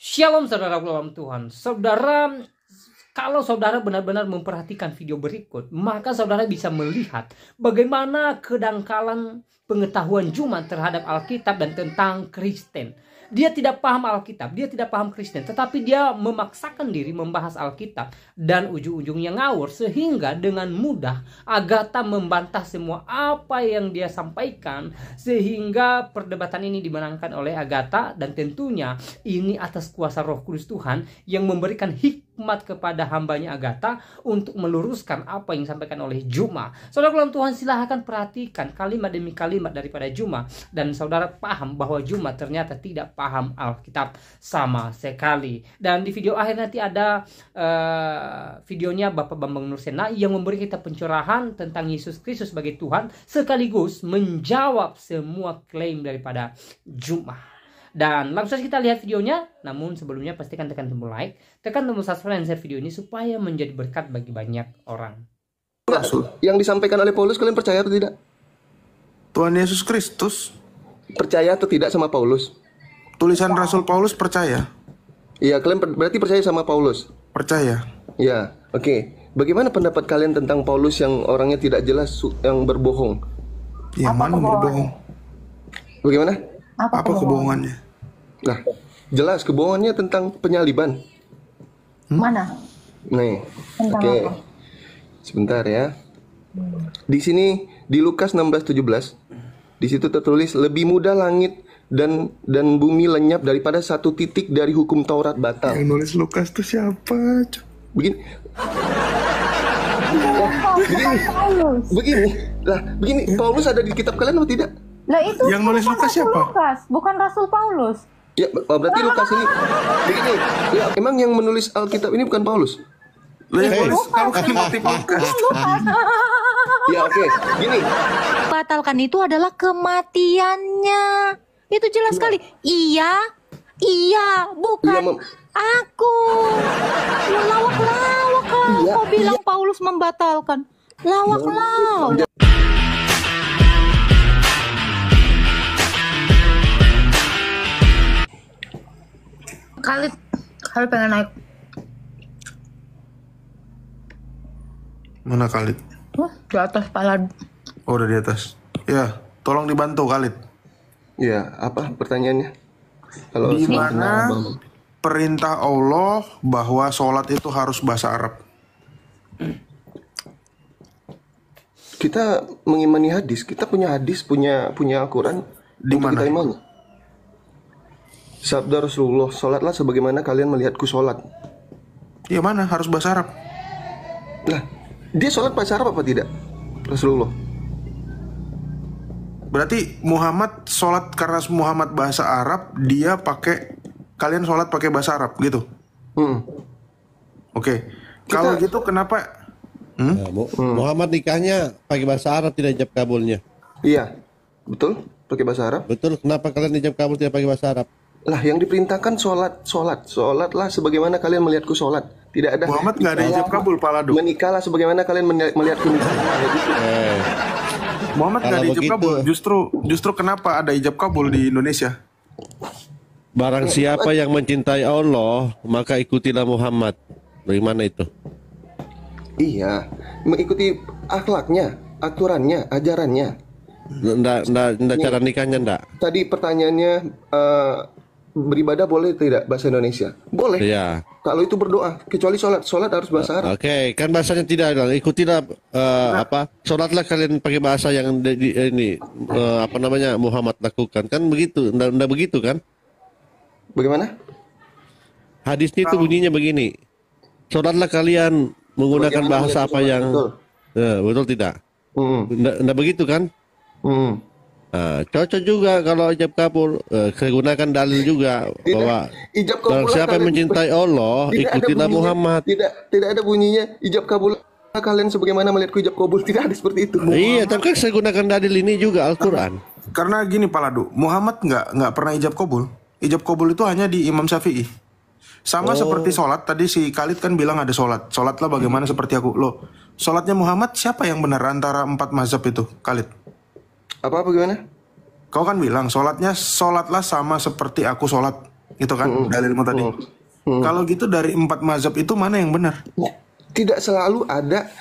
Shalom saudara dalam Tuhan. Saudara, kalau saudara benar-benar memperhatikan video berikut, maka saudara bisa melihat bagaimana kedangkalan pengetahuan Jumat terhadap Alkitab dan tentang Kristen. Dia tidak paham Alkitab, dia tidak paham Kristen, tetapi dia memaksakan diri membahas Alkitab dan ujung-ujungnya ngawur, sehingga dengan mudah Agatha membantah semua apa yang dia sampaikan, sehingga perdebatan ini dimenangkan oleh Agatha, dan tentunya ini atas kuasa Roh Kudus Tuhan yang memberikan hikmat kepada hambanya Agatha untuk meluruskan apa yang disampaikan oleh Juma. Saudara dalam Tuhan, silahkan perhatikan kalimat demi kalimat daripada Juma, dan saudara paham bahwa Juma ternyata tidak paham Alkitab sama sekali. Dan di video akhir nanti ada videonya Bapak Bambang Nursena yang memberi kita pencerahan tentang Yesus Kristus sebagai Tuhan, sekaligus menjawab semua klaim daripada Juma. Dan langsung saja kita lihat videonya. Namun sebelumnya pastikan tekan tombol like, tekan tombol subscribe dan share video ini supaya menjadi berkat bagi banyak orang. Rasul yang disampaikan oleh Paulus, kalian percaya atau tidak? Tuhan Yesus Kristus. Percaya atau tidak sama Paulus? Tulisan Rasul Paulus percaya. Iya, kalian berarti percaya sama Paulus? Percaya. Ya, oke. Bagaimana pendapat kalian tentang Paulus yang orangnya tidak jelas, yang berbohong? Yang mana berbohong? Bagaimana? Apa kebohongannya? Nah, jelas kebohongannya tentang penyaliban. Mana? Nih, Tentang oke. apa? Sebentar ya. Di sini di Lukas 16:17, di situ tertulis lebih mudah langit dan bumi lenyap daripada satu titik dari hukum Taurat batal. Yang nulis Lukas itu siapa? Begini. Paulus. Begini, Paulus ada di kitab kalian atau tidak? Lah itu Yang nulis bukan Lukas Rasul siapa? Lukas, bukan Rasul Paulus. Ya, berarti Lukas ini begini. Ya, emang yang menulis Alkitab ini bukan Paulus? Kalau kan motif Lukas. Ya, oke. Gini. Batalkan itu adalah kematiannya. Itu jelas sekali. Iya, bukan aku. Lawak-lawak kau bilang Paulus membatalkan. Lawak-lawak. Khalid pengen naik. Mana Khalid? Di atas pala. Oh, udah di atas. Ya, tolong dibantu Khalid. Ya, apa pertanyaannya? Kalau Di mana perintah Allah bahwa sholat itu harus bahasa Arab? kita mengimani hadis, kita punya hadis, punya Al-Quran Di untuk mana? kita imani. Sabda Rasulullah, sholatlah sebagaimana kalian melihatku sholat. Ya mana? Harus bahasa Arab. Nah, dia sholat bahasa Arab apa tidak? Rasulullah. Berarti Muhammad sholat karena Muhammad bahasa Arab, dia pakai, kalian sholat pakai bahasa Arab gitu? Oke. Kalau gitu kenapa? Nah, Muhammad nikahnya pakai bahasa Arab, tidak ijab kabulnya. Iya, betul, pakai bahasa Arab. Betul, kenapa kalian ijab kabul tidak pakai bahasa Arab? Lah, yang diperintahkan sholatlah sebagaimana kalian melihatku sholat. Tidak ada. Muhammad nggak ada ijab kabul, Pak Ladu. Menikahlah sebagaimana kalian melihatku nikah. Muhammad nggak ada Kalau ijab begitu, kabul. Justru kenapa ada ijab kabul di Indonesia? barang siapa yang mencintai Allah, maka ikutilah Muhammad. Bagaimana itu? Iya, mengikuti akhlaknya, aturannya, ajarannya. Nggak cara nikahnya ndak? Tadi pertanyaannya, beribadah boleh tidak bahasa Indonesia? Boleh. Iya. Kalau itu berdoa, kecuali sholat harus bahasa Arab. Oke, kan bahasanya tidak ada. Ikutilah sholatlah kalian pakai bahasa yang Muhammad lakukan. Kan begitu, ndak begitu kan? Bagaimana? Hadisnya itu bunyinya begini. Sholatlah kalian menggunakan Bagaimana bahasa apa yang betul tidak? Ndak begitu kan? Nah, cocok juga kalau ijab kabul, saya gunakan dalil juga bahwa Ijab kabul barang siapa yang mencintai Allah, ikutilah Muhammad. Tidak ada bunyinya ijab kabul kalian sebagaimana melihatku ijab kabul, tidak ada seperti itu. Iya, tapi kan saya gunakan dalil ini juga Al-Quran. Karena gini Pak Ladu, Muhammad nggak pernah ijab kabul. Ijab kabul itu hanya di Imam Syafi'i. Sama seperti sholat, tadi si Khalid kan bilang ada sholat. Sholatlah bagaimana seperti aku. Loh, sholatnya Muhammad siapa yang benar antara 4 mazhab itu, Khalid? Apa gimana? Kau kan bilang sholatlah sama seperti aku sholat. Itu kan dalilmu tadi. Kalau gitu dari 4 mazhab itu mana yang benar? Tidak selalu ada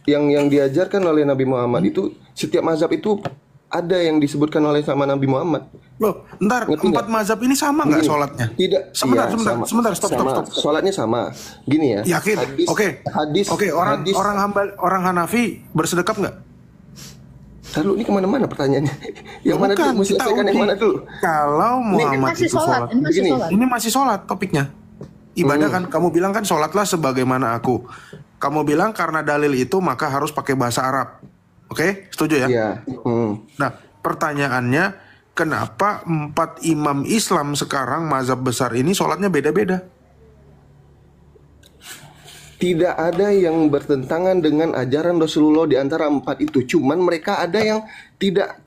yang diajarkan oleh Nabi Muhammad itu, setiap mazhab itu ada yang disebutkan oleh sama Nabi Muhammad. Loh, ntar Ngerti 4 nggak? mazhab ini sama nggak Gini, sholatnya? Tidak. Sebentar, Iya, sama. sebentar, stop. Sholatnya sama. Gini ya. Yakin? Oke, orang Hanafi bersedekap nggak? Lalu ini kemana-mana pertanyaannya. Yang mana dulu? Mesti selesaikan yang mana dulu? Kalau Muhammad Masih itu sholat. sholat, Ini masih Begini. sholat. ini masih sholat topiknya. Ibadah kan, kamu bilang kan sholatlah sebagaimana aku. Kamu bilang karena dalil itu maka harus pakai bahasa Arab. Oke, setuju ya? Iya. Nah, pertanyaannya, kenapa 4 imam Islam sekarang mazhab besar ini sholatnya beda-beda? Tidak ada yang bertentangan dengan ajaran Rasulullah di antara 4 itu. Cuman mereka ada yang tidak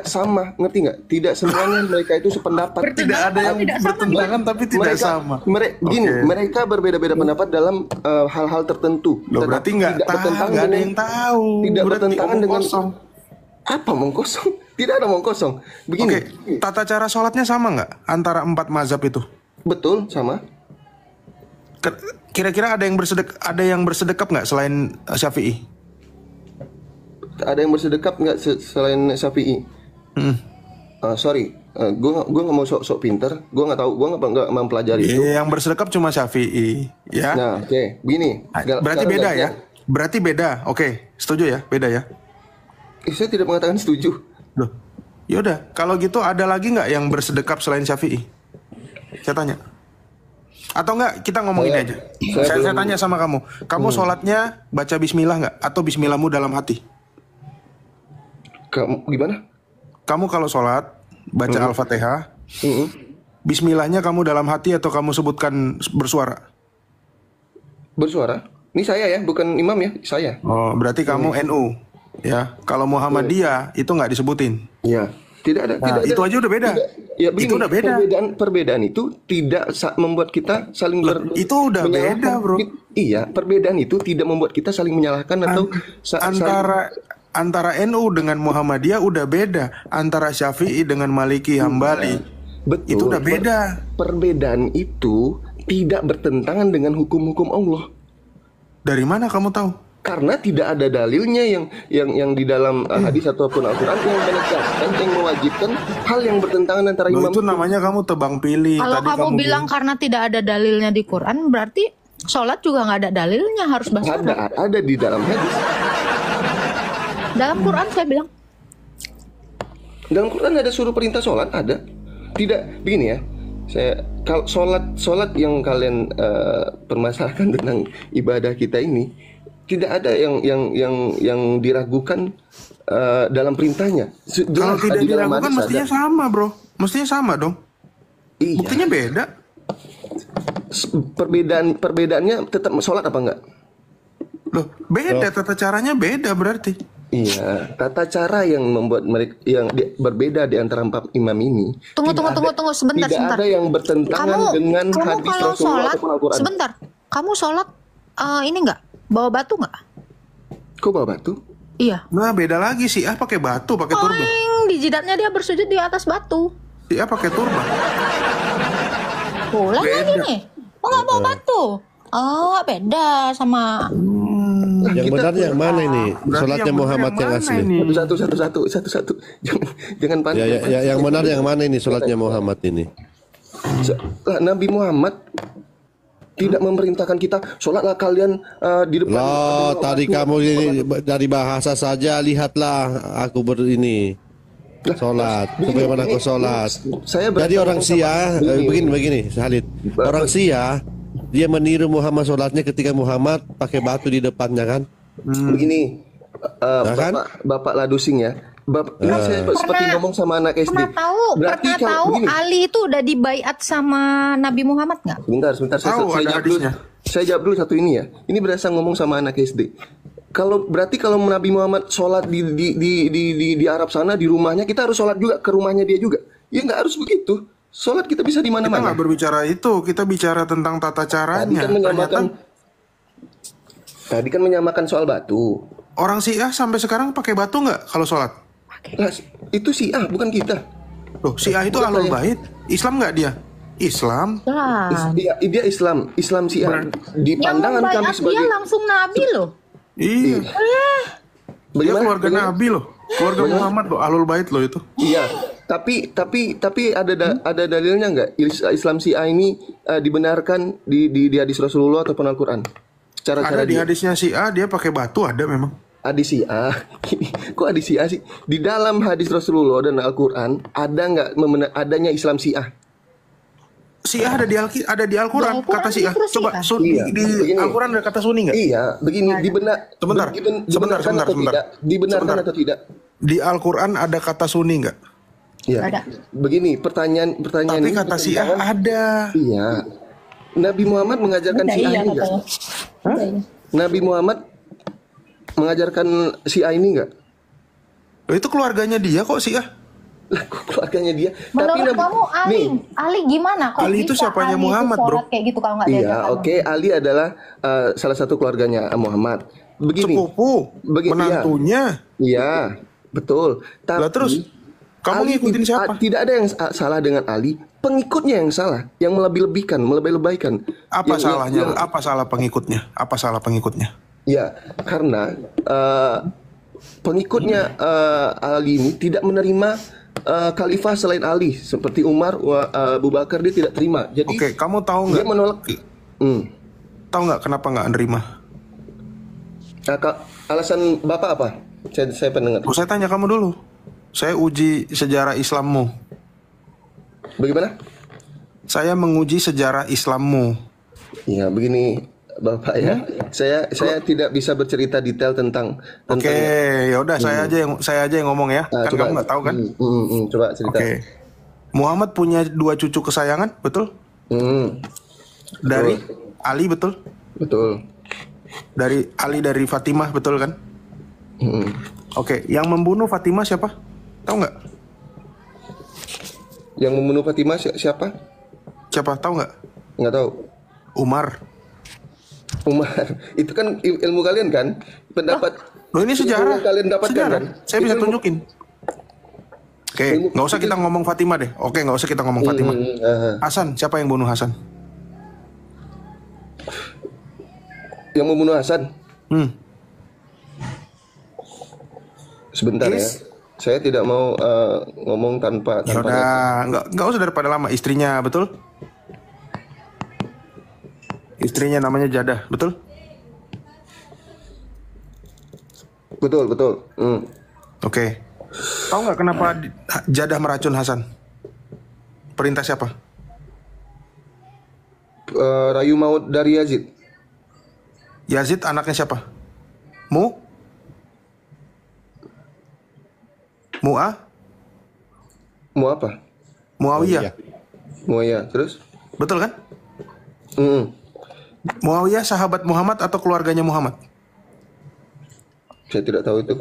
sama, ngerti nggak? Tidak semuanya mereka itu sependapat. Tidak ada yang bertentangan tapi tidak sama. Gini, Oke. mereka berbeda-beda pendapat dalam hal-hal tertentu. Loh, berarti nggak ada yang tahu. Tidak Berarti bertentangan omong dengan kosong. apa omong kosong? Tidak ada omong kosong. Begini, Oke, tata cara sholatnya sama nggak antara 4 mazhab itu? betul sama. Kira-kira ada yang bersedekap nggak selain Syafi'i? Ada yang bersedekap nggak selain Syafi'i? Sorry, gue nggak mau sok pinter. Gue nggak tahu, gue nggak mempelajari itu. Yang bersedekap cuma Syafi'i, ya. Nah, oke, begini. Berarti Sekarang beda guys, ya? Berarti beda. Oke, setuju ya? Beda ya? Saya tidak mengatakan setuju. Loh, yaudah. Kalau gitu ada lagi nggak yang bersedekap selain Syafi'i? Saya tanya. Atau enggak, kita ngomongin aja. Saya tanya sama kamu. Kamu sholatnya baca bismillah nggak? Atau bismillahmu dalam hati? Kamu gimana? Kamu kalau sholat, baca Al-Fatihah, bismillahnya kamu dalam hati atau kamu sebutkan bersuara? Bersuara? Ini saya ya, bukan imam ya, saya. Oh, berarti kamu NU. Ya, kalau Muhammadiyah itu nggak disebutin. Iya. Tidak ada, Nah, tidak ada. itu aja udah beda. Ya, begini, Itu udah beda. Perbedaan itu tidak membuat kita saling Itu udah menyalahkan. beda, bro. Iya, perbedaan itu tidak membuat kita saling menyalahkan atau Antara NU dengan Muhammadiyah udah beda. Antara Syafi'i dengan Maliki Hambali. Betul. Itu udah beda. Perbedaan itu tidak bertentangan dengan hukum-hukum Allah. Dari mana kamu tahu? Karena tidak ada dalilnya yang di dalam hadis ataupun Al-Quran yang menegaskan, yang mewajibkan hal yang bertentangan antara Loh, imam itu namanya kamu tebang pilih. Kalau Tadi kamu bilang karena tidak ada dalilnya di Quran, berarti sholat juga nggak ada dalilnya, harus bahasa Arab. ada di dalam hadis. Dalam Quran saya bilang, Dalam Quran ada suruh perintah sholat, ada. Tidak, begini ya. Kalau sholat yang kalian permasalahkan tentang ibadah kita ini, tidak ada yang diragukan dalam perintahnya. kalau tidak di dalam diragukan hadis mestinya ada. sama, bro. Mestinya sama dong. Iya. Buktinya beda. Perbedaannya tetap sholat apa enggak? Loh, beda. Tata caranya beda berarti. Iya, tata cara yang membuat mereka berbeda di antara 4 imam ini. tunggu sebentar. Tidak ada yang bertentangan dengan kamu hadis kalau Rasulullah sholat, ataupun Al-Quran. sebentar, kamu sholat ini nggak bawa batu nggak? Kok bawa batu? Iya. Nah, beda lagi sih. Pakai batu, pakai turban. Di jidatnya dia bersujud di atas batu. Pakai turban. Pulang lagi Beda. nih. Oh nggak bawa batu? Oh beda sama. Yang benar yang mana ini? Berarti Sholatnya yang benar Muhammad yang mana asli. ini? Satu. Jangan panik. Yang benar yang mana ini sholatnya Muhammad ini? Nabi Muhammad tidak memerintahkan kita sholatlah kalian di depan. Loh, tadi kamu ini dari bahasa saja lihatlah aku ini sholat. Bagaimana aku sholat? Jadi orang Syiah begini Halid. Orang Syiah dia meniru Muhammad sholatnya ketika Muhammad pakai batu di depannya kan? Begini, kan? Bapak Ladusing ya. Ini saya seperti ngomong sama anak SD. Pernah tahu begini, Ali itu udah dibaiat sama Nabi Muhammad nggak? Sebentar, Tahu, ada hadisnya. Saya jawab dulu satu ini ya. Ini berasa ngomong sama anak SD. Kalau Nabi Muhammad sholat di Arab sana di rumahnya, kita harus sholat juga ke rumahnya dia juga. Ya nggak harus begitu. Sholat kita bisa di Kita mana-mana. nggak berbicara itu. Kita bicara tentang tata caranya. Tadi kan menyamakan soal batu. Orang Syiah sampai sekarang pakai batu nggak kalau sholat? Nah, itu Syiah bukan kita. Loh, Syiah itu Ahlul Bait. Islam nggak dia? Islam. Lah. Dia Islam Syiah. Di Yang pandangan kami membayar dia sebagai langsung Nabi loh. Iya. Dia bagaimana? keluarga Nabi loh. Keluarga Muhammad loh, Ahlul Bait loh itu. Iya, tapi ada dalilnya nggak Islam Syiah ini dibenarkan di hadis Rasulullah ataupun Al-Qur'an? Cara-cara Ada di dia. hadisnya Syiah dia pakai batu, ada memang. Hadis Syiah. Kok hadis Syiah sih? Di dalam hadis Rasulullah dan Al-Qur'an ada nggak adanya Islam Syiah? Syiah ada di Al-Quran, Di Al-Quran kata Syiah. justru Coba Syiah. Iya, di begini. Al-Quran ada kata Sunni nggak? Iya, begini Sebentar. dibenarkan atau tidak? Dibenarkan Sebentar. atau tidak? Di Al-Quran ada kata Sunni nggak? Iya. Ada. Begini, pertanyaan Tapi ini kata Syiah bertentangan- ada. Iya. Nabi Muhammad mengajarkan Ada, Syiah iya ini nggak? katanya. Ada, iya. Nabi Muhammad mengajarkan Syiah ini nggak? Loh, itu keluarganya dia kok Syiah. Lah, kok keluarganya dia. Menurut kamu Ali, nih, Ali gimana? Kok Ali itu bisa siapanya Ali itu Muhammad, sholat bro? kayak gitu kalau nggak iya, diajarkan? oke, Ali adalah salah satu keluarganya Muhammad. Begini. Sepupu, menantunya. Iya, betul. Tapi Lah terus, kamu Ali ngikutin siapa? Tidak ada yang salah dengan Ali, pengikutnya yang salah, yang melebih-lebihkan, melebay-lebaykan. Apa Yang- salahnya? yang- Apa salah pengikutnya? Apa salah pengikutnya? Ya, karena pengikutnya Ali ini tidak menerima khalifah selain Ali, seperti Umar, Abu Bakar dia tidak terima. Jadi Oke, kamu tahu dia nggak? menolak. Tahu nggak kenapa nggak nerima? Alasan Bapak apa? Saya pendengar. Saya tanya kamu dulu. Saya uji sejarah Islammu. Bagaimana? Saya menguji sejarah Islammu. Ya, begini Bapak ya. Saya tidak bisa bercerita detail tentang Oke, ya udah saya aja yang ngomong ya. Kan kamu nggak tahu kan? Coba cerita. Oke. Muhammad punya 2 cucu kesayangan, betul? Dari Ali, betul? Betul. Dari Ali dari Fatimah, betul kan? Oke, yang membunuh Fatimah siapa? Tahu nggak? Yang membunuh Fatimah siapa? Siapa? Tahu nggak? Nggak tahu. Umar. Itu kan ilmu kalian kan? Pendapat. Loh, ini sejarah. Yang kalian dapatkan Sejarah. kan? Saya bisa Itu ilmu- tunjukin. Oke, nggak usah kita ngomong Fatimah deh. Oke, nggak usah kita ngomong Fatimah. Hasan, siapa yang bunuh Hasan? Yang membunuh Hasan. Sebentar ya. Yes. Saya tidak mau ngomong tanpa Ya udah, nggak usah daripada lama. Istrinya, betul? Istrinya namanya Jadah, betul? Betul. Oke. Tahu nggak kenapa Jadah meracun Hasan? Perintah siapa? Rayu maut dari Yazid. Yazid anaknya siapa? Mu'ah? Mau apa? Muawiyah. Muawiyah. Terus? Betul kan? Muawiyah sahabat Muhammad atau keluarganya Muhammad? Saya tidak tahu itu.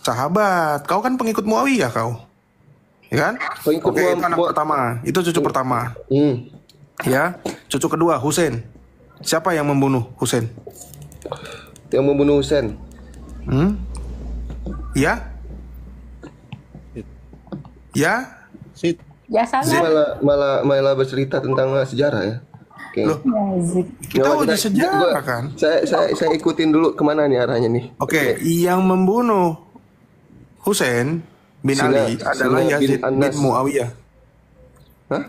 Sahabat. Kau kan pengikut Muawiyah kau. Ya kan? Pengikut Oke, itu anak pertama. Itu cucu pertama. Ya. Cucu kedua Husain. Siapa yang membunuh Husain? Yang membunuh Husain. Ya? Ya? Ya sangat. Malah bercerita tentang sejarah ya. Oke. Loh, Yazid. kita uji sejarah kan? Saya ikutin dulu kemana nih arahnya nih. Oke, yang membunuh Husain bin Ali adalah Yazid bin Muawiyah. Hah?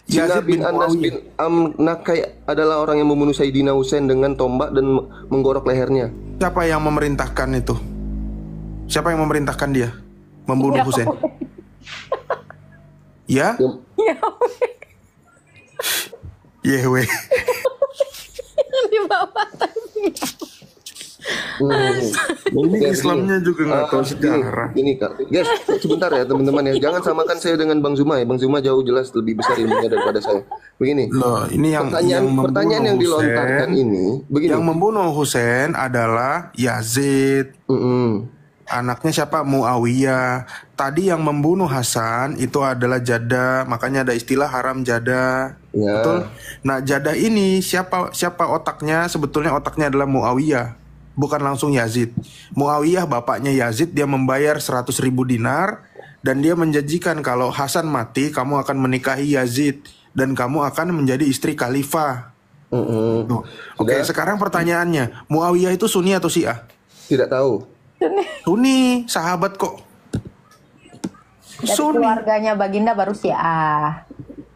Yazid bin Anas Muawiyah. bin Nakai adalah orang yang membunuh Sayyidina Husain dengan tombak dan menggorok lehernya. Siapa yang memerintahkan itu? Siapa yang memerintahkan dia membunuh Husain? Ya? Yehwe. Di bawah tadi. Ini Islamnya juga nggak tahu sejarah. Ini Kak. Guys, sebentar ya teman-teman ya. Jangan samakan saya dengan Bang Zuma ya. Bang Zuma jauh jelas lebih besar ilmunya daripada saya. Begini. Loh, ini pertanyaan yang dilontarkan ini begini. Yang membunuh Husain adalah Yazid. Anaknya siapa? Muawiyah. Tadi yang membunuh Hasan itu adalah Jadah, makanya ada istilah haram Jadah. Ya. Betul? Nah, Jadah ini siapa otaknya? Sebetulnya otaknya adalah Muawiyah, bukan langsung Yazid. Muawiyah bapaknya Yazid, dia membayar 100.000 dinar Dan dia menjanjikan kalau Hasan mati, kamu akan menikahi Yazid dan kamu akan menjadi istri khalifah. Tuh. Oke, sekarang pertanyaannya, Muawiyah itu Sunni atau Syiah? Tidak tahu. Sunni, sahabat kok. Dari Sunni. keluarganya Baginda baru Syiah.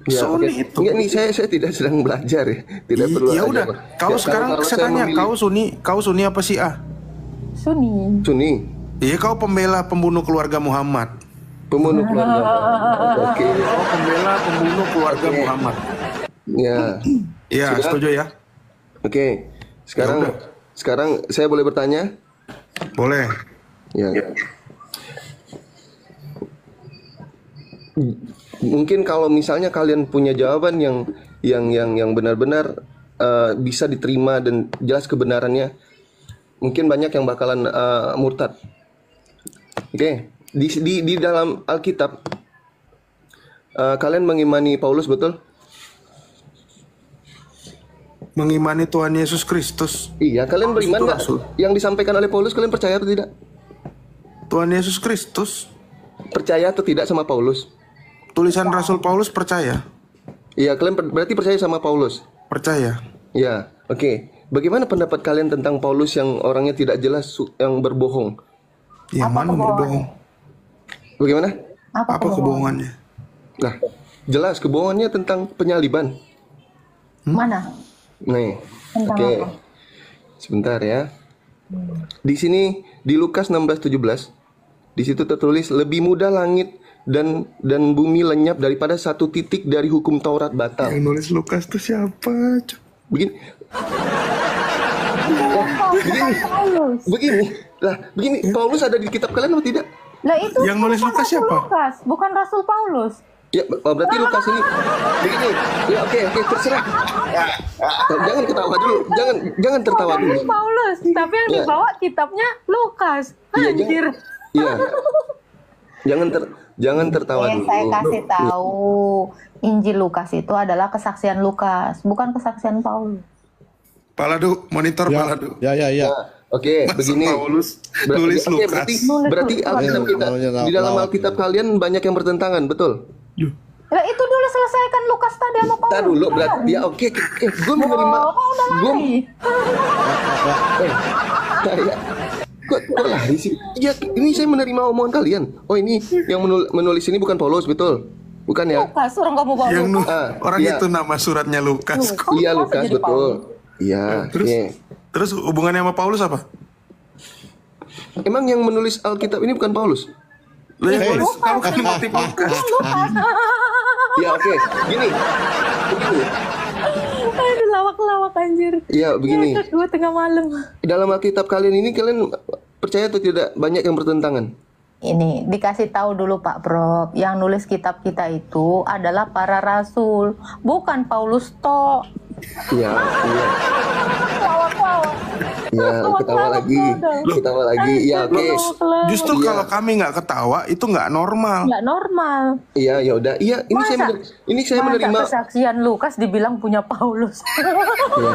Ya, Sunni oke. itu. Enggak nih, saya tidak sedang belajar ya. Tidak perlu Ya ajar. udah, kau Ya, sekarang kalau saya saya tanya, memilih kau Sunni apa Syiah? Sunni. Sunni, Iya, kau pembela pembunuh keluarga Muhammad. pembunuh keluarga. Oke. Kau pembela pembunuh keluarga Muhammad. Ya. Iya, Sudah? setuju ya? Oke. Sekarang Ya udah. sekarang saya boleh bertanya? Boleh. Ya. Mungkin kalau misalnya kalian punya jawaban yang benar-benar bisa diterima dan jelas kebenarannya, mungkin banyak yang bakalan murtad. Oke, di dalam Alkitab kalian mengimani Paulus, betul? Mengimani Tuhan Yesus Kristus. Iya, kalian beriman Itu nggak? Rasul. Yang disampaikan oleh Paulus kalian percaya atau tidak? Tuhan Yesus Kristus. Percaya atau tidak sama Paulus? Tulisan Rasul Paulus percaya. Iya, kalian berarti percaya sama Paulus? Percaya. Ya, oke. Bagaimana pendapat kalian tentang Paulus yang orangnya tidak jelas, yang berbohong? Yang mana berbohong? Bagaimana? Apa kebohongannya? Nah, jelas kebohongannya tentang penyaliban. Mana? Nih, Tentang oke. apa? Sebentar ya. Di sini di Lukas 16:17, di situ tertulis lebih mudah langit dan bumi lenyap daripada satu titik dari hukum Taurat batal. Yang nulis Lukas itu siapa? Begini. Paulus. Begini, Paulus ada di kitab kalian atau tidak? Lah itu Yang nulis bukan Lukas Rasul siapa? Lukas, bukan Rasul Paulus. Ya, berarti Lukas ini begini. Ya, oke, terserah. Jangan ketawa dulu, jangan tertawa dulu. Bukan Paulus, tapi yang Ya. dibawa kitabnya Lukas. Iya, Anjir. Iya. Jangan tertawa dulu. Saya kasih tahu, Injil Lukas itu adalah kesaksian Lukas, bukan kesaksian Paulus. Paladu, monitor Ya, Paladu. ya. Oke, Masa begini. Paulus nulis Oke, Lukas. berarti Alkitab kita di dalam Lawak. Alkitab kalian banyak yang bertentangan, betul? Lah itu dulu selesaikan Lukas tadi sama Paulus. Tar dulu, berarti ya oke. Gue menerima. Oh, kok udah Gue lari? kok lari sih? Ya, ini saya menerima omongan kalian. Oh, ini yang menulis ini bukan Paulus, betul? Bukan ya? Lukas, orang kamu bawa Yang Lukas. orang iya. itu nama suratnya Lukas. kok. Iya, Masa Lukas, jadi betul. Paulus? Iya, Terus oke. terus hubungannya sama Paulus apa? Emang yang menulis Alkitab ini bukan Paulus? Lah yang nulis kamu kan motif Lukas. Ya, oke. Begini. Aduh, lawak-lawak anjir. Ya, begini. Ya, gue tengah malam. Dalam Alkitab kalian ini kalian percaya atau tidak banyak yang bertentangan? Ini dikasih tahu dulu Pak Prof, yang nulis kitab kita itu adalah para rasul, bukan Paulus tok. Iya. Lawak-lawak. Ya, ketawa lagi. Ya, oke. Justru Iya. kalau kami nggak ketawa itu nggak normal. Nggak normal. Iya, ya udah. Iya, ini saya Masa menerima. kesaksian Lukas dibilang punya Paulus. Iya.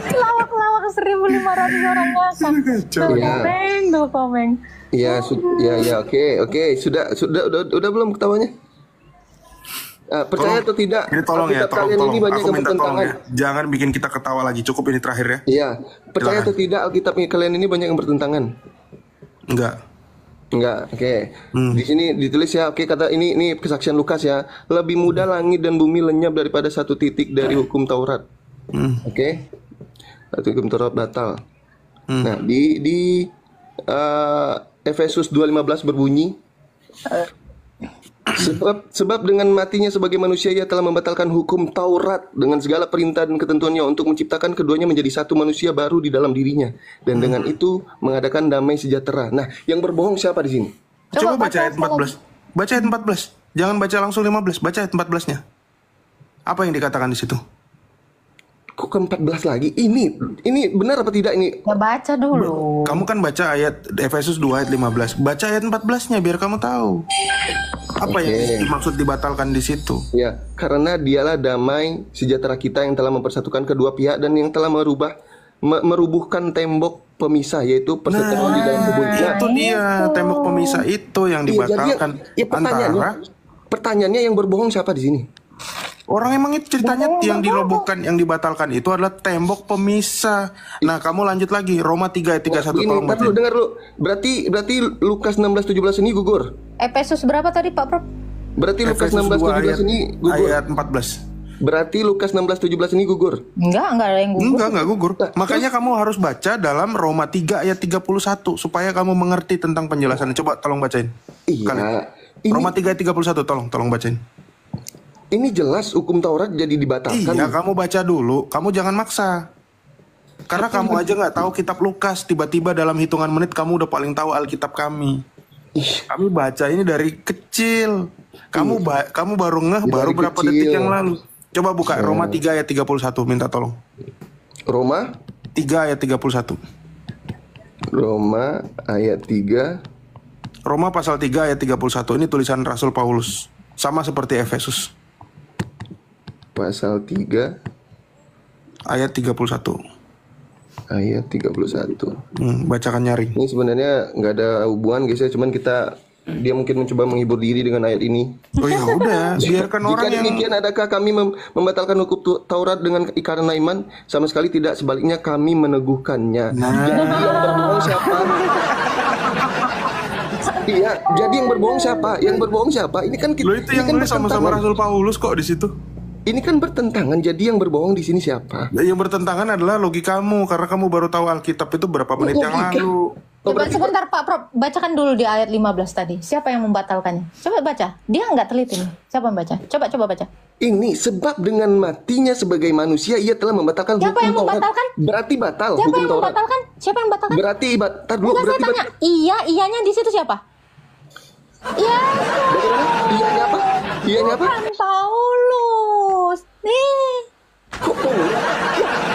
Lawak-lawak 1.500 orang makan. Tuh Iya. komeng. Iya, oke. Sudah belum ketawanya? Percaya atau tidak? Ini tolong ya, Alkitab kalian tolong. ini banyak Aku yang minta tolong bertentangan. ya. Jangan bikin kita ketawa lagi. Cukup ini terakhir ya. Iya, percaya Silakan. atau tidak Alkitab kalian ini banyak yang bertentangan? Enggak. Enggak, oke. Di sini ditulis ya, oke, kata ini kesaksian Lukas ya. Lebih mudah langit dan bumi lenyap daripada satu titik dari hukum Taurat. Oke. Satu hukum Taurat batal. Nah, di Efesus 2:15 berbunyi, Sebab dengan matinya sebagai manusia ia telah membatalkan hukum Taurat dengan segala perintah dan ketentuannya untuk menciptakan keduanya menjadi satu manusia baru di dalam dirinya dan dengan itu mengadakan damai sejahtera. Nah, yang berbohong siapa di sini? Coba baca ayat 14. Baca ayat 14. Jangan baca langsung 15. Baca ayat 14-nya. Apa yang dikatakan di situ? Kok ke 14 lagi? Ini benar apa tidak ini? Ya baca dulu. Kamu kan baca ayat Efesus 2 ayat 15. Baca ayat 14-nya biar kamu tahu. Apa yang dimaksud dibatalkan di situ? Ya, karena dialah damai sejahtera kita yang telah mempersatukan kedua pihak dan yang telah merubuhkan tembok pemisah, yaitu perseteruan di dalam tubuh. Nah, itu dia tembok pemisah itu yang iya, jadi dibatalkan pertanyaannya yang berbohong siapa di sini? orang emang itu ceritanya yang dirobohkan, yang dibatalkan itu adalah tembok pemisah. Nah, kamu lanjut lagi Roma 3 ayat 31 Ini, tolong baca. dengar lu. Berarti Lukas 16:17 ini gugur. Efesus berapa tadi Pak Prof? Berarti Lukas Efesus 16:17 ini gugur. Ayat 14. Berarti Lukas 16:17 ini gugur. Enggak ada yang gugur. Enggak gugur. Makanya kamu harus baca dalam Roma 3 ayat 31 supaya kamu mengerti tentang penjelasannya. Coba tolong bacain. Iya. Roma 3 ayat 31 tolong bacain. Ini jelas hukum Taurat jadi dibatalkan. Iya, kamu baca dulu. Kamu jangan maksa. Karena kamu aja nggak tahu kitab Lukas. Tiba-tiba dalam hitungan menit kamu udah paling tahu Alkitab kami. Kami baca ini dari kecil. Kamu baru ngeh baru berapa detik yang lalu. Coba buka Roma 3 ayat 31. Minta tolong. Roma 3 ayat 31. Roma ayat 3. Roma pasal 3 ayat 31. Ini tulisan Rasul Paulus. Sama seperti Efesus. Pasal 3 ayat 31. Ayat 31. Bacakan nyaring. Ini sebenarnya nggak ada hubungan guys ya, cuman dia mungkin mencoba menghibur diri dengan ayat ini. Oh ya udah, biarkan orang Jika demikian, adakah kami membatalkan hukum Taurat dengan karena iman? Sama sekali tidak, sebaliknya kami meneguhkannya. Jadi yang berbohong siapa? Iya, jadi yang berbohong siapa? Yang berbohong siapa? Ini kan Loh, itu yang nulis sama-sama Rasul Paulus kok di situ. Ini kan bertentangan. Jadi yang berbohong di sini siapa? Yang bertentangan adalah logikamu karena kamu baru tahu Alkitab itu berapa menit yang lalu. Coba sebentar Pak Prof, bacakan dulu di ayat 15 tadi. Siapa yang membatalkannya? Coba baca. Dia nggak teliti nih. Siapa yang baca? Coba baca. Ini sebab dengan matinya sebagai manusia ia telah membatalkan Siapa hukum yang Taurat. membatalkan? Berarti batal Siapa hukum yang Taurat. membatalkan? Siapa yang membatalkan? Berarti batal dulu. Enggak, saya Berarti tanya. Iyanya di situ siapa? Iya. bagaimana? Iyanya apa? Iyanya apa? Bukan Paulus. Nih. Kok Paulus?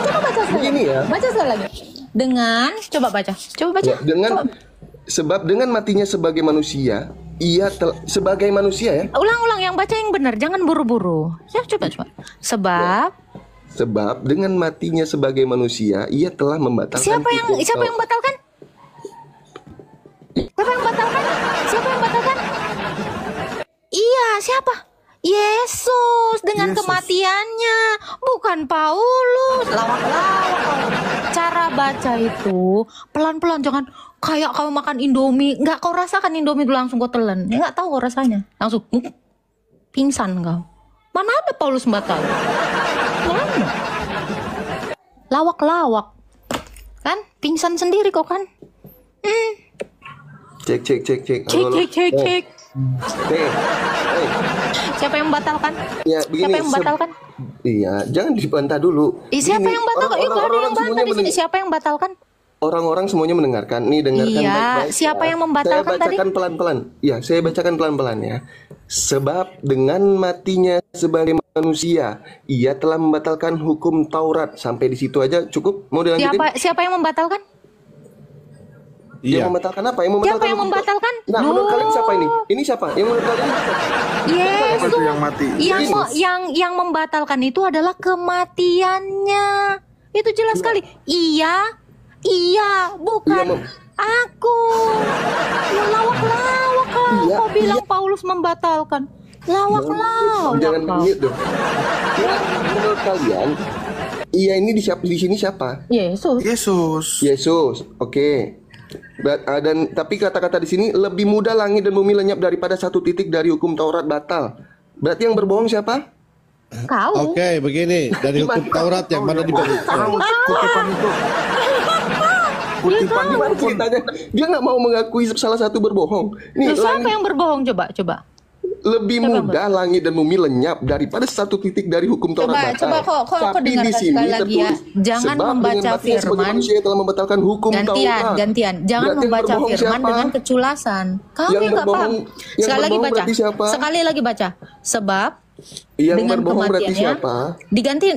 Coba baca sekali. Begini ya. Baca sekali lagi. Dengan coba baca. Ya, sebab dengan matinya sebagai manusia, sebagai manusia ya. Ulang-ulang yang baca yang benar, jangan buru-buru. Coba. Sebab dengan matinya sebagai manusia, ia telah membatalkan. Siapa yang batalkan? Siapa yang batalkan? Iya, siapa? Yesus dengan kematiannya, bukan Paulus. Lawak-lawak. Cara baca itu pelan-pelan, jangan kayak kau makan Indomie, nggak kau rasakan Indomie dulu langsung kau telan, nggak tahu kau rasanya, langsung pingsan kau. Mana ada Paulus batal? Mana? Lawak-lawak, kan? Pingsan sendiri kok kan? Cek. Cek. Siapa yang membatalkan? Ya, begini, Siapa yang membatalkan? Iya, jangan dibantah dulu. Siapa yang batalkan? Yuk, gak ada yang bantah di sini. Siapa yang batalkan? Orang-orang semuanya mendengarkan. Nih, dengarkan Iya, baik-baik. siapa yang membatalkan saya bacakan tadi? pelan-pelan. Ya, saya bacakan pelan-pelan ya. Sebab dengan matinya sebagai manusia, ia telah membatalkan hukum Taurat. Sampai di situ aja cukup. Mau dilanjutin? Siapa yang membatalkan? Yang membatalkan apa? Yang membatalkan Siapa yang hukum membatalkan? Taurat. Nah, menurut kalian siapa ini? Ini siapa? Yang menurut kalian ini siapa? Yesus. Itu yang mati. Yang membatalkan itu adalah kematiannya. Itu jelas sekali. Iya, bukan aku. Ya, lawak-lawak kau bilang Paulus membatalkan. Lawak-lawak. Jangan mute dong. Ya, menurut kalian, iya ini di sini siapa? Yesus. Oke. Dan tapi kata-kata di sini lebih mudah langit dan bumi lenyap daripada satu titik dari hukum Taurat batal. Berarti yang berbohong siapa? Kau. Oke, begini dari hukum Taurat yang mana dibatalkan? Kutipan itu. Gimana ceritanya? Dia nggak mau mengakui salah satu berbohong. Nih, Siapa yang berbohong coba? lebih mudah langit dan bumi lenyap daripada satu titik dari hukum Taurat batal. Coba kok Tapi di dengarkan sini sekali lagi ya. tertulis, Jangan sebab membaca dengan matinya sebagai firman. manusia telah membatalkan hukum Taurat. Gantian. Jangan Berarti yang membaca berbohong firman siapa? dengan keculasan. Kamu Yang nggak paham. berbohong- yang Sekali lagi berbohong baca. berarti siapa? Sekali lagi baca. Sebab Yang dengan berbohong berarti kematiannya siapa? diganti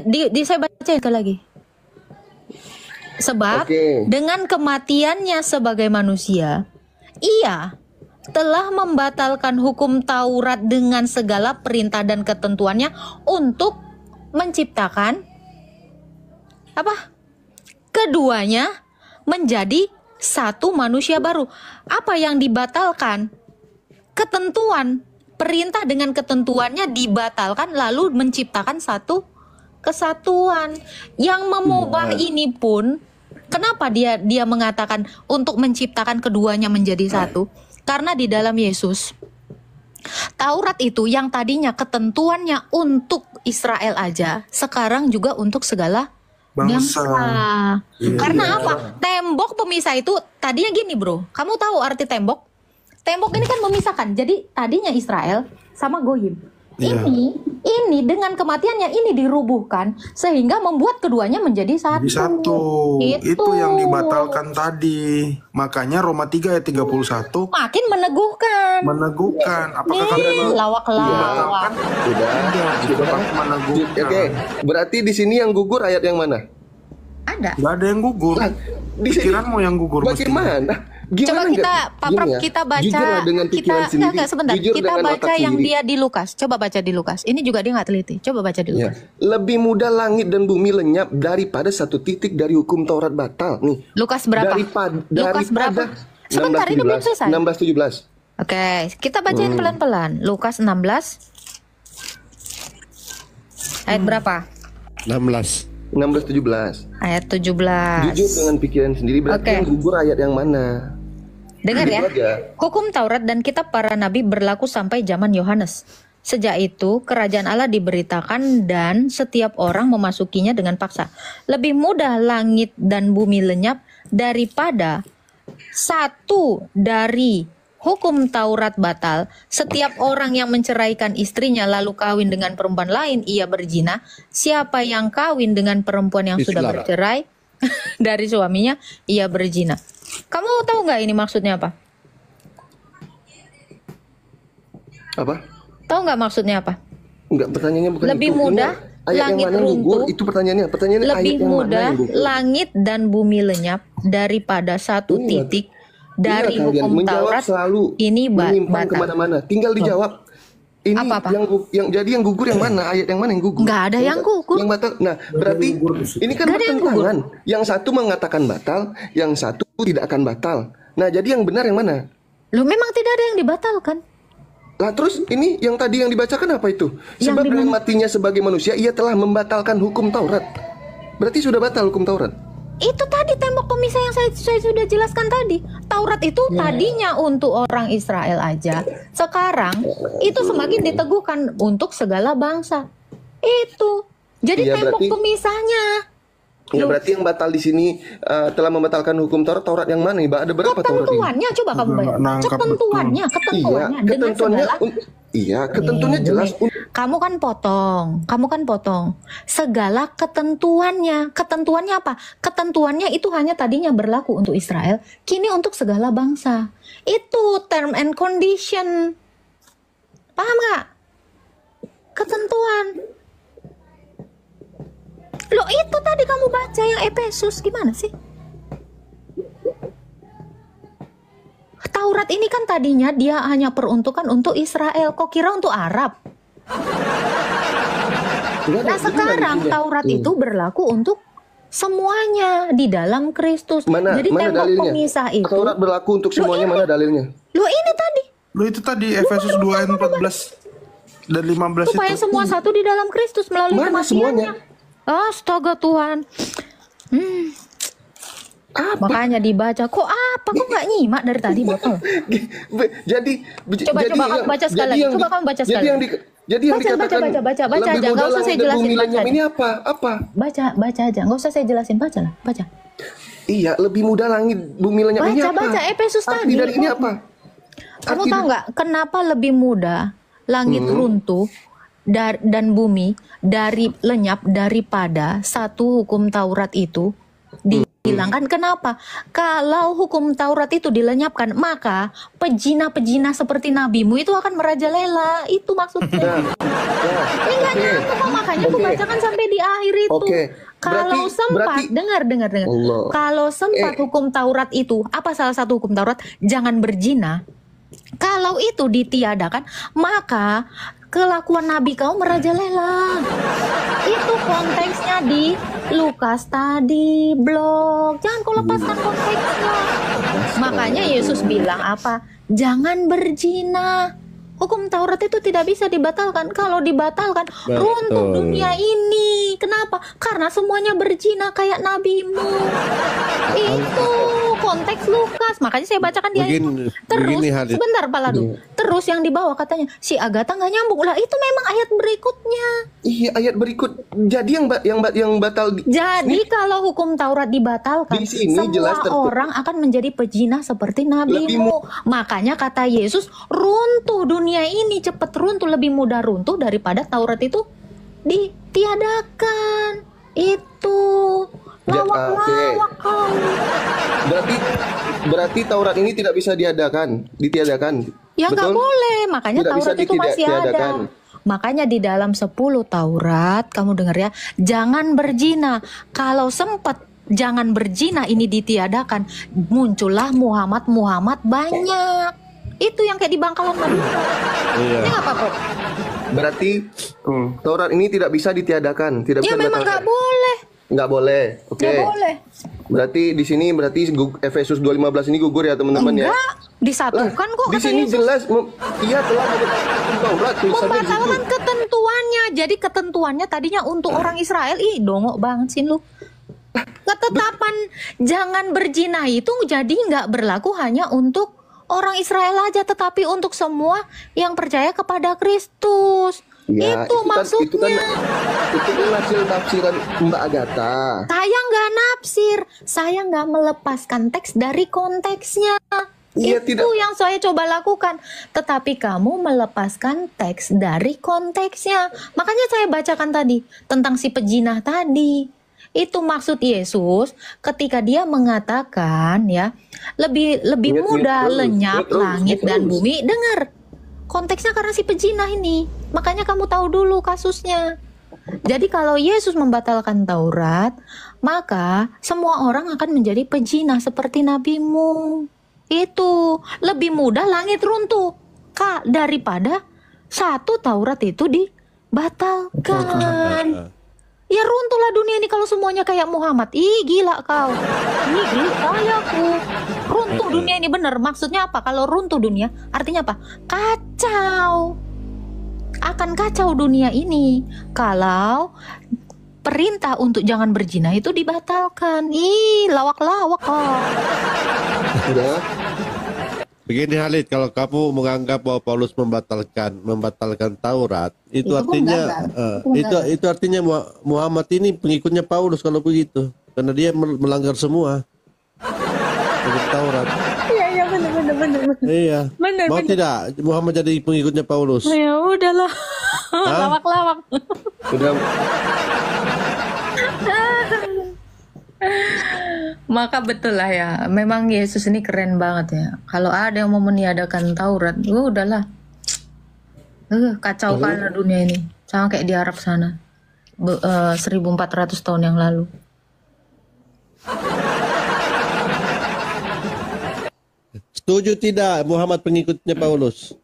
saya bacain sekali lagi. Sebab Oke. dengan kematiannya sebagai manusia, ia telah membatalkan hukum Taurat dengan segala perintah dan ketentuannya untuk menciptakan apa? Keduanya menjadi satu manusia baru. Apa yang dibatalkan? Ketentuan. Perintah dengan ketentuannya dibatalkan lalu menciptakan satu kesatuan. Yang mengubah ini pun, kenapa dia mengatakan untuk menciptakan keduanya menjadi satu? Karena di dalam Yesus, Taurat itu yang tadinya ketentuannya untuk Israel aja, sekarang juga untuk segala bangsa. Karena apa? Tembok pemisah itu tadinya gini bro, kamu tahu arti tembok? Tembok ini kan memisahkan, jadi tadinya Israel sama Goyim. Ini dengan kematiannya ini dirubuhkan sehingga membuat keduanya menjadi satu. Jadi satu. Itu yang dibatalkan tadi. Makanya Roma 3 ayat 31 makin meneguhkan. Apakah kalian lawak-lawak? Sudah meneguhkan. Oke, berarti di sini yang gugur ayat yang mana? Ada. Gak ada yang gugur. Pikiranmu yang gugur. Bagaimana? Coba kita baca, sebentar. Kita baca yang dia di Lukas. Coba baca di Lukas. Ini juga dia nggak teliti. Coba baca di Lukas. Lebih mudah langit dan bumi lenyap daripada satu titik dari hukum Taurat batal. Nih. Lukas berapa? Lukas berapa? Sebentar, ini belum selesai. 16-17. Oke, kita bacain pelan-pelan. Lukas 16 ayat berapa? 16-17. Ayat 17. Jujur dengan pikiran sendiri, berarti yang gugur ayat yang mana? Dengar ya. Hukum Taurat dan kitab para nabi berlaku sampai zaman Yohanes. Sejak itu kerajaan Allah diberitakan dan setiap orang memasukinya dengan paksa. Lebih mudah langit dan bumi lenyap daripada satu dari hukum Taurat batal. Setiap orang yang menceraikan istrinya lalu kawin dengan perempuan lain, ia berzina. Siapa yang kawin dengan perempuan yang sudah bercerai dari suaminya, ia berzina. Kamu tahu nggak ini maksudnya apa? Apa? Tahu nggak maksudnya apa? Enggak, pertanyaannya bukan lebih itu. Mudah langit runtuh. Itu pertanyaannya. Lebih mudah langit dan bumi lenyap daripada satu titik dari hukum Taurat ini batal. Kemana-mana. Tinggal dijawab. Ini apa? Yang gugur yang mana? Ayat yang mana yang gugur? Nggak ada yang gugur. Yang batal. Nah, berarti ini kan bertentangan. Yang satu mengatakan batal, yang satu tidak akan batal. Nah, jadi yang benar yang mana? Loh, memang tidak ada yang dibatalkan. Lah terus ini yang tadi yang dibacakan apa itu? Sebab dengan matinya sebagai manusia ia telah membatalkan hukum Taurat. Berarti sudah batal hukum Taurat. Itu tadi tembok pemisah yang saya sudah jelaskan tadi. Taurat itu tadinya untuk orang Israel aja. Sekarang itu semakin diteguhkan untuk segala bangsa. Itu. Jadi tembok pemisahnya. Ya berarti yang batal di sini telah membatalkan hukum Taurat. Taurat yang mana? Ada berapa Taurat ini? Ketentuannya coba kamu bayangkan. Ketentuannya dengan segala. Iya, ketentuannya jelas. Kamu kan potong. Segala ketentuannya. Ketentuannya apa? Ketentuannya itu hanya tadinya berlaku untuk Israel, kini untuk segala bangsa. Itu term and condition. Paham nggak? Ketentuan. Loh, itu tadi kamu baca yang Efesus gimana sih? Taurat ini kan tadinya dia hanya peruntukan untuk Israel. Kok kira untuk Arab? Nah sekarang Taurat itu berlaku untuk semuanya di dalam Kristus. Jadi tembok pemisah itu. Taurat berlaku untuk semuanya, mana dalilnya? Loh ini tadi. Loh itu tadi Efesus 2 ayat 14 dan 15 supaya semua satu di dalam Kristus melalui kematiannya. Astaga Tuhan. Makanya dibaca. Kok nggak nyimak dari tadi Bapak? Coba kamu baca sekali lagi. Coba kamu baca sekali. Jadi yang dikatakan baca aja. Nggak usah saya jelasin. Baca ini apa? Baca aja. Nggak usah saya jelasin. Baca. Iya, lebih mudah langit bumi lenyap ini apa? Baca Efesus tadi. Dari ini apa? Kamu tahu nggak kenapa lebih mudah langit runtuh dan bumi lenyap daripada satu hukum Taurat itu dihilangkan? Kenapa? Kalau hukum Taurat itu dilenyapkan, maka pejina-pejina seperti nabimu itu akan merajalela. Itu maksudnya. Ini nggak nyangkut kok, makanya aku bacakan sampai di akhir itu. Kalau sempat, dengar. Kalau sempat hukum Taurat itu, apa salah satu hukum Taurat? Jangan berzina. Kalau itu ditiadakan, maka kelakuan nabi kau merajalela. Itu konteksnya di Lukas tadi, blog. Jangan kau lepaskan konteksnya. Makanya Yesus bilang apa? Jangan berzina. Hukum Taurat itu tidak bisa dibatalkan. Kalau dibatalkan, runtuh dunia ini. Kenapa? Karena semuanya berzina kayak nabimu. Itu konteks Lukas. Makanya saya bacakan dia. Terus, sebentar Pak Ladu. Terus yang di bawah katanya, si Agatha nggak nyambung. Lah itu memang ayat berikutnya. Iya, ayat berikut. Jadi yang batal. Jadi kalau hukum Taurat dibatalkan, di sini semua jelas orang akan menjadi pezina seperti nabimu. Makanya kata Yesus, runtuh dunia ini, cepet runtuh, lebih mudah runtuh daripada Taurat itu ditiadakan. Itu lawak-lawak kau. Berarti Taurat ini tidak bisa ditiadakan. Ya nggak boleh, makanya tidak Taurat itu masih ada. Makanya di dalam 10 Taurat, kamu dengar ya, jangan berzina. Kalau sempat jangan berzina ini ditiadakan, muncullah Muhammad banyak. Itu yang kayak di Bangkalan Madura. Iya. Ini apa kok? Berarti Taurat ini tidak bisa ditiadakan, tidak bisa. Ya memang nggak boleh. Nggak boleh. Oke. Nggak boleh. Berarti di sini Efesus 2:15 ini gugur ya teman-teman ya. Enggak, disatukan kok. Di sini jelas ia telah membatalkan ketentuannya. Jadi ketentuannya tadinya untuk orang Israel. Ih, dongok banget sih lu. Ketetapan jangan berzina itu jadi nggak berlaku hanya untuk orang Israel aja, tetapi untuk semua yang percaya kepada Kristus. Ya, itu maksudnya. Itu kan hasil tafsiran Mbak Agatha. Saya nggak nafsir, saya nggak melepaskan teks dari konteksnya. Iya, itu yang saya coba lakukan. Tetapi kamu melepaskan teks dari konteksnya. Makanya saya bacakan tadi tentang si pejinah tadi. Itu maksud Yesus ketika dia mengatakan ya, lebih mudah lenyap langit dan bumi. Dengar, konteksnya karena si pejinah ini. Makanya kamu tahu dulu kasusnya. Jadi kalau Yesus membatalkan Taurat, maka semua orang akan menjadi pejinah seperti nabimu. Itu lebih mudah langit runtuh daripada satu Taurat itu dibatalkan. Ya runtuhlah dunia ini kalau semuanya kayak Muhammad. Ih gila kau. Ih gila aku. Runtuh dunia ini bener. Maksudnya apa? Kalau runtuh dunia artinya apa? Kacau. Akan kacau dunia ini kalau perintah untuk jangan berzina itu dibatalkan. Ih lawak-lawak kau. Begini Halid, kalau kamu menganggap bahwa Paulus membatalkan Taurat, itu artinya itu artinya Muhammad ini pengikutnya Paulus kalau begitu, karena dia melanggar semua Taurat. Iya benar. Iya. Mau tidak Muhammad jadi pengikutnya Paulus? Ya udahlah. Lawak-lawak. Sudah. Maka betul lah ya, memang Yesus ini keren banget ya. Kalau ada yang mau meniadakan Taurat, udahlah, kacau kan dunia ini, sama kayak di Arab sana, 1400 tahun yang lalu. Setuju tidak Muhammad pengikutnya Paulus?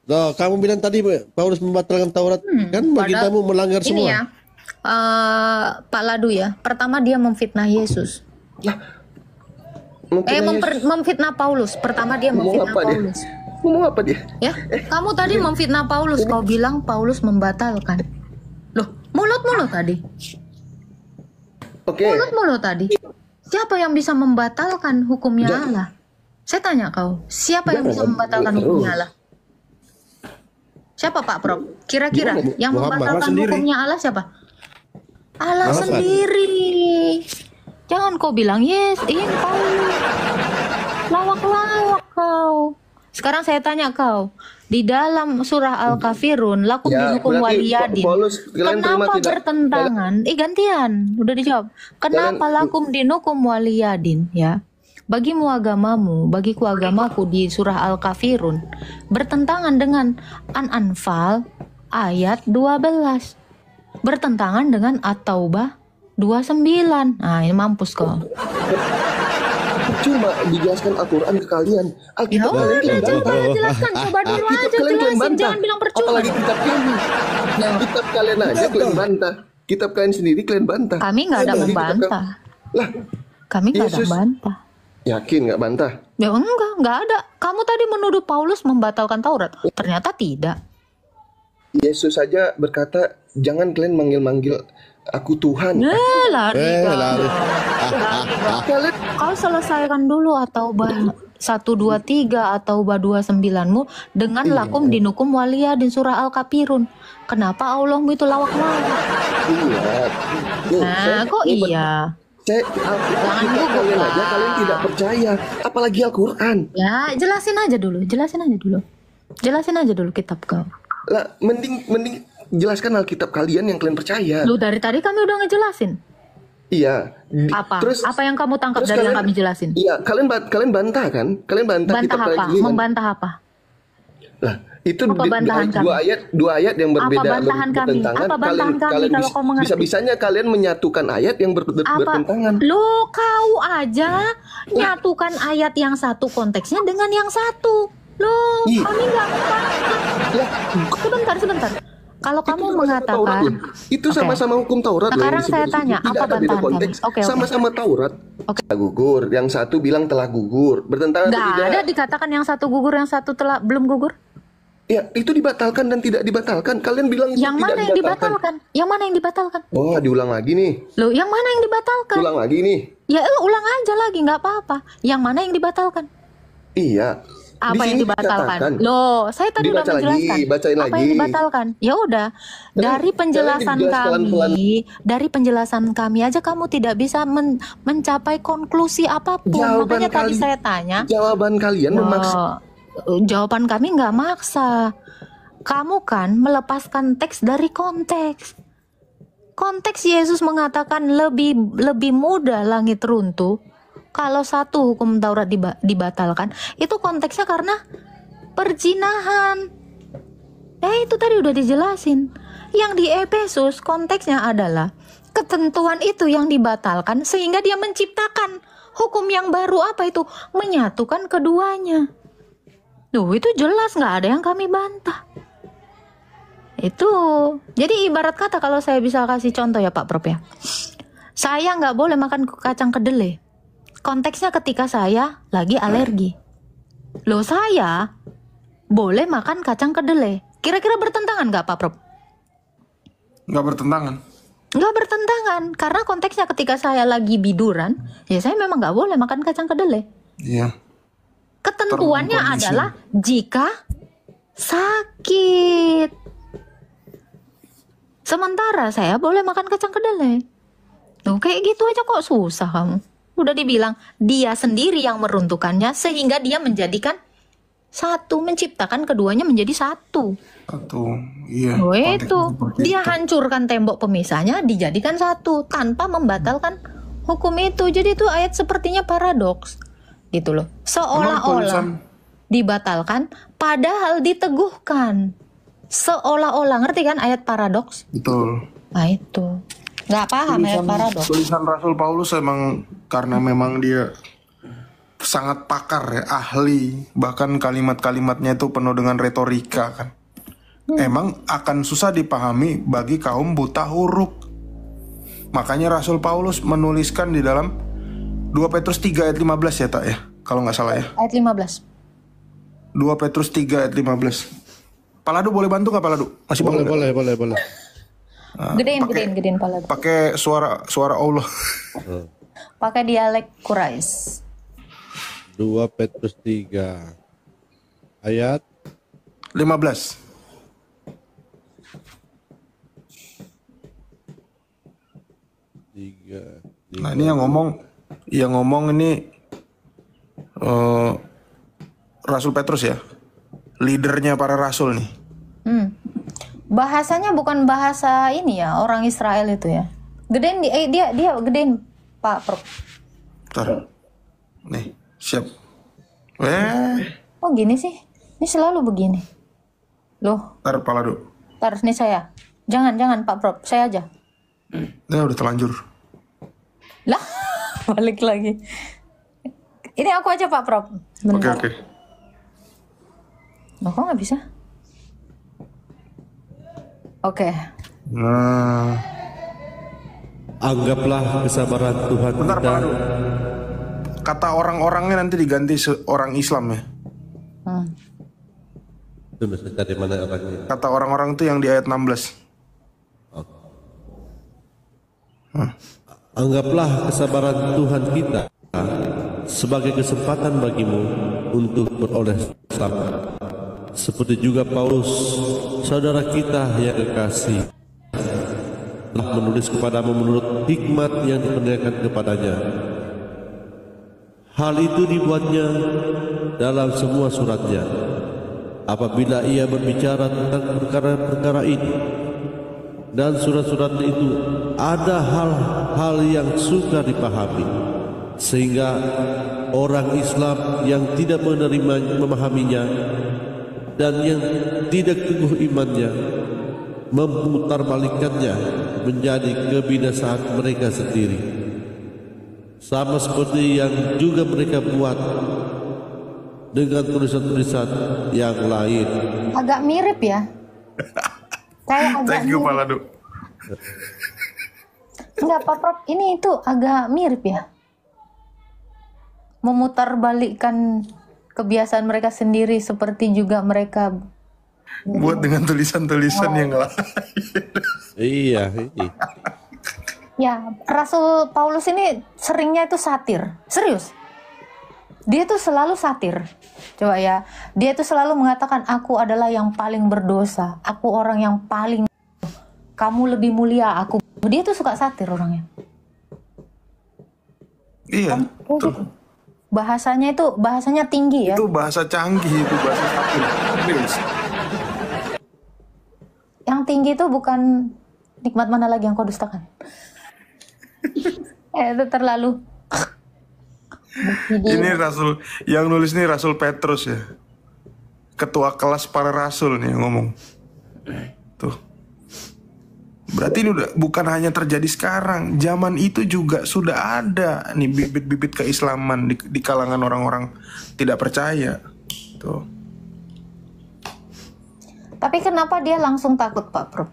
Loh, kamu bilang tadi Paulus membatalkan Taurat, kan bagi kamu melanggar semua. Ini ya. Pak Ladu ya, pertama dia memfitnah Yesus. Memfitnah Paulus. Pertama dia memfitnah Paulus. Ngomong apa dia? Ya, kamu tadi memfitnah Paulus. Kau bilang Paulus membatalkan. Loh, mulut tadi. Oke. Mulut tadi. Siapa yang bisa membatalkan hukumnya Allah? Saya tanya kau, siapa yang bisa membatalkan hukumnya Allah? Siapa Pak Prof? Kira-kira yang membatalkan hukumnya Allah siapa? Allah sendiri. Jangan kau bilang yes, ini Paulus. Lawak-lawak kau. Sekarang saya tanya kau, di dalam surah Al-Kafirun, lakum dinukum waliyadin. Kenapa bertentangan? Gantian, udah dijawab. Kenapa lakum dinukum waliyadin? Ya, bagimu agamamu, bagiku agamaku di surah Al-Kafirun bertentangan dengan An-Anfal ayat 12. Bertentangan dengan At-Taubah 29. Nah ini mampus kau. percuma dijelaskan Al-Quran ke kalian. Alkitab Ya kalian udah, kalian coba bantah. jelaskan, coba dulu Alkitab aja kalian jelasin, bantah. jangan bilang percuma. Apalagi kitab kami. Kitab kalian aja kalian bantah. Kitab kalian sendiri kalian bantah. Kami nggak ada Apalagi kitab membantah. Lah, Kami nggak ada Yesus. membantah. yakin nggak bantah? Ya nggak ada. Kamu tadi menuduh Paulus membatalkan Taurat. Ternyata tidak. Yesus saja berkata, jangan kalian manggil-manggil aku Tuhan. Lari. lari. Kalian Kau selesaikan dulu atau 123 atau 29-mu dengan lakum dinukum walia di surah Al-Kafirun. Kenapa Allahmu itu lawak-lawak? iya. Loh, Nah, kok iya? Saya Alkitab kalian aja kalian tidak percaya, apalagi Al-Quran. Ya, jelasin aja dulu kitab kau. Lah, mending jelaskan Alkitab kalian yang kalian percaya. Lu dari tadi kami udah ngejelasin. Iya. Apa? Terus Apa yang kamu tangkap terus dari yang kalian- kami jelasin? Iya, kalian bantah kan? Kalian bantah Bantah kitab kalian apa? sendiri kan? Membantah apa? Lah, itu Apa bantahan kami? dua ayat yang berbeda bantahan kami? bertentangan. Apa bantahan kami kalau kau mengerti? Bisa-bisanya kalian menyatukan ayat yang bertentangan. Lu kau aja nyatukan ayat yang satu konteksnya dengan yang satu. Loh, Ih. kami nggak Lah, sebentar. Kalau kamu sama-sama mengatakan Taurat loh. Itu Oke. sama-sama hukum Taurat loh yang Sekarang saya disebut di tanya, situ. Tidak apa ada beda bantahan kami? konteks. Oke. Sama-sama Taurat. Oke. Telah gugur. Yang satu bilang telah gugur. Bertentangan atau nggak tidak? ada dikatakan yang satu gugur, yang satu telah belum gugur. Ya, itu dibatalkan dan tidak dibatalkan. Kalian bilang itu Yang tidak mana yang dibatalkan? Yang mana yang dibatalkan? Oh, diulang lagi nih. Loh, yang mana yang dibatalkan? Ulang lagi nih. Ya ulang aja lagi, nggak apa-apa. Yang mana yang dibatalkan? Iya. Di Apa yang sini dibatalkan? dikatakan. Loh, saya tadi udah Dibaca lagi, menjelaskan. bacain Apa lagi. yang dibatalkan? Ya udah, dari penjelasan dijelas pelan-pelan. dari penjelasan kami aja kamu tidak bisa mencapai konklusi apapun. Makanya tadi saya tanya. Jawaban kalian memaksa. Jawaban kami nggak maksa. Kamu kan melepaskan teks dari konteks. Konteks Yesus mengatakan lebih mudah langit runtuh kalau satu hukum Taurat dibatalkan. Itu konteksnya karena perzinahan. Itu tadi udah dijelasin. Yang di Efesus konteksnya adalah ketentuan itu yang dibatalkan sehingga dia menciptakan hukum yang baru. Apa itu? Menyatukan keduanya. Itu jelas, nggak ada yang kami bantah. Itu jadi ibarat kata, kalau saya bisa kasih contoh ya Pak Prof ya, saya nggak boleh makan kacang kedelai. Konteksnya ketika saya lagi alergi. Loh, saya boleh makan kacang kedelai. Kira-kira bertentangan nggak Pak Prof? Nggak bertentangan. Nggak bertentangan, karena konteksnya ketika saya lagi biduran, ya saya memang nggak boleh makan kacang kedelai. Iya. Ketentuannya Tergantung kondisi. adalah jika sakit. Sementara saya boleh makan kacang kedelai. Loh, kayak gitu aja kok susah kamu. Udah dibilang dia sendiri yang meruntuhkannya sehingga dia menjadikan satu, menciptakan keduanya menjadi satu. Satu. Iya. Itu konteksnya seperti dia itu. hancurkan tembok pemisahnya dijadikan satu tanpa membatalkan hukum itu. Jadi itu ayat sepertinya paradoks gitu loh. Emang Seolah-olah tulisan- dibatalkan padahal diteguhkan. Seolah-olah, ngerti kan ayat paradoks? Betul. Nah itu nggak paham ayat paradoks. Tulisan Rasul Paulus emang karena memang dia sangat pakar ya, ahli, bahkan kalimat-kalimatnya itu penuh dengan retorika kan. Emang akan susah dipahami bagi kaum buta huruf. Makanya Rasul Paulus menuliskan di dalam 2 Petrus 3 ayat 15 ya tak ya, kalau nggak salah ya. Ayat 15. 2 Petrus 3 ayat 15. Paladu boleh bantu nggak Paladu? Masih bangun nggak? Boleh. Gedein pala. Pakai suara Allah. Pakai dialek Quraisy. 2 Petrus 3 ayat 15. Nah ini yang ngomong ini Rasul Petrus ya, leadernya para rasul nih. Bahasanya bukan bahasa ini ya, orang Israel itu ya. Gedein dia gedein Pak Prof. Ntar, nih siap. Oh gini sih, ini selalu begini. Loh, Ntar Paladu. taruh nih saya. Jangan Pak Prof, saya aja. Udah terlanjur. Lah, balik lagi. Ini aku aja Pak Prof. Bentar. Oke. Loh, kok nggak bisa? Oke. Nah, Anggaplah kesabaran Tuhan bentar kita. Pak Adu. Kata orang-orangnya nanti diganti orang Islam ya. Tunggu, saya cari mana orangnya. Kata orang-orang itu yang di ayat 16. Anggaplah kesabaran Tuhan kita sebagai kesempatan bagimu untuk beroleh selamat. Seperti juga Paulus, saudara kita yang kekasih, telah menulis kepadamu menurut hikmat yang diperlihatkan kepadanya. Hal itu dibuatnya dalam semua suratnya. Apabila ia berbicara tentang perkara-perkara ini dan surat-surat itu ada hal-hal yang sukar dipahami, sehingga orang Islam yang tidak memahaminya dan yang tidak teguh imannya memutarbalikkannya menjadi kebinasaan mereka sendiri, sama seperti yang juga mereka buat dengan tulisan-tulisan yang lain. Agak mirip ya. Kayak agak Thank you Pak mirip. Ladu. Enggak Pak Prof, ini itu agak mirip ya. Memutarbalikkan kebiasaan mereka sendiri seperti juga mereka Buat dengan tulisan-tulisan yang lain. Iya. ya, Rasul Paulus ini seringnya itu satir. Serius. Dia tuh selalu satir. Coba ya, dia tuh selalu mengatakan aku adalah yang paling berdosa. Aku orang yang paling, kamu lebih mulia aku. Dia tuh suka satir orangnya. Iya. Tuh. Bahasanya tinggi ya. Itu bahasa canggih, itu bahasa sakit. Yang tinggi itu bukan nikmat mana lagi yang kau dustakan. Itu terlalu. Ini Rasul yang nulis nih Rasul Petrus ya. Ketua kelas para rasul nih yang ngomong. Tuh. Berarti ini udah bukan hanya terjadi sekarang, zaman itu juga sudah ada nih bibit-bibit keislaman di kalangan orang-orang tidak percaya. Tuh. Tapi kenapa dia langsung takut Pak Prof?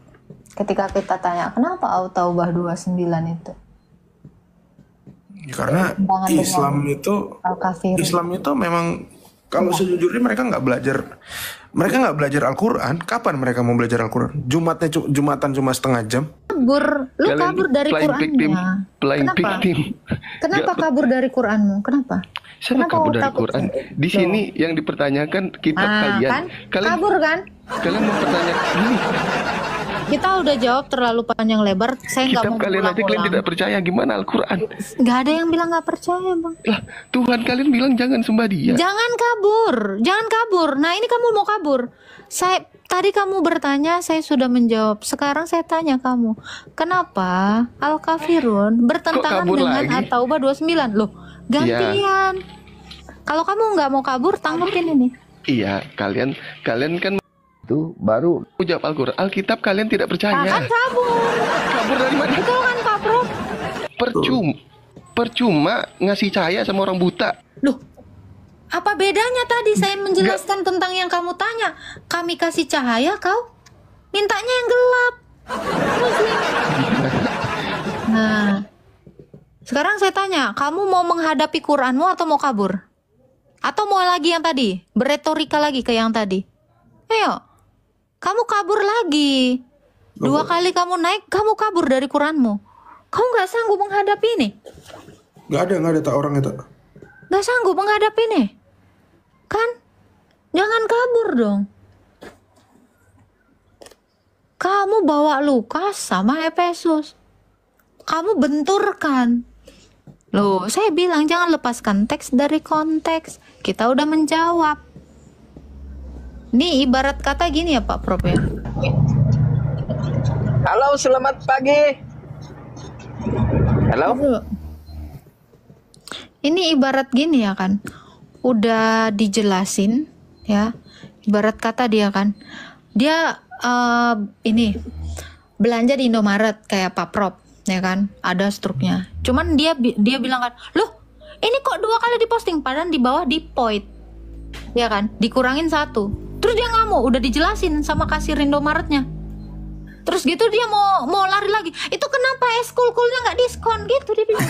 Ketika kita tanya, kenapa At-Taubah 29 itu? Ya, karena Dengan Islam itu memang kalau sejujurnya mereka nggak belajar Al-Quran. Kapan mereka mau belajar Al-Quran? Jumatan cuma setengah jam. Kabur dari Qurannya. Kenapa kabur dari Quranmu? Kenapa? Siapa kabur dari Quran? Di sini yang dipertanyakan kitab kalian. Kalian kabur kan? Kalian mempertanyakan ini. Kita udah jawab terlalu panjang lebar. Saya nggak Kitab mau kalian nanti kalian tidak percaya gimana Al-Quran? Nggak ada yang bilang nggak percaya, Bang. Lah, Tuhan kalian bilang jangan sembah dia. Jangan kabur. Nah, ini kamu mau kabur. Tadi kamu bertanya, saya sudah menjawab. Sekarang saya tanya kamu, kenapa Al-Kafirun bertentangan dengan At-Taubah 29? Loh, gantian. Kalau kamu nggak mau kabur, tanggepin ini. Iya, kalian kan itu baru jawab Al-Quran. Alkitab kalian tidak percaya. Kan Kabur dari mana? Betul kan, Pak Prof? Percuma ngasih cahaya sama orang buta. Loh, apa bedanya tadi saya menjelaskan tentang yang kamu tanya? Kami kasih cahaya, kau mintanya yang gelap. Nah, sekarang saya tanya, kamu mau menghadapi Quranmu atau mau kabur? Atau mau lagi yang tadi? Beretorika lagi ke yang tadi? Ayo, kamu kabur lagi. 2 kali kamu naik, kamu kabur dari Quranmu. Kamu nggak sanggup menghadapi ini? Nggak ada tak orang itu. Nggak sanggup menghadapi ini? Kan? Jangan kabur dong. Kamu bawa Lukas sama Efesus. Kamu benturkan. Loh, saya bilang jangan lepaskan teks dari konteks. Kita udah menjawab. Ini ibarat kata gini ya Pak Prof ya. Halo, selamat pagi. Halo. Ini ibarat gini ya kan. Udah dijelasin ya. Ibarat kata dia kan. Dia ini belanja di Indomaret kayak Pak Prof ya kan. Ada struknya. Cuman dia bilang kan, "Loh, Ini kok 2 kali diposting, padahal di bawah di point, ya kan? Dikurangin 1. Terus dia ngamuk, udah dijelasin sama kasir Indomaretnya. Terus gitu dia mau lari lagi. Itu kenapa es-kulkulnya nggak diskon gitu dia bilang.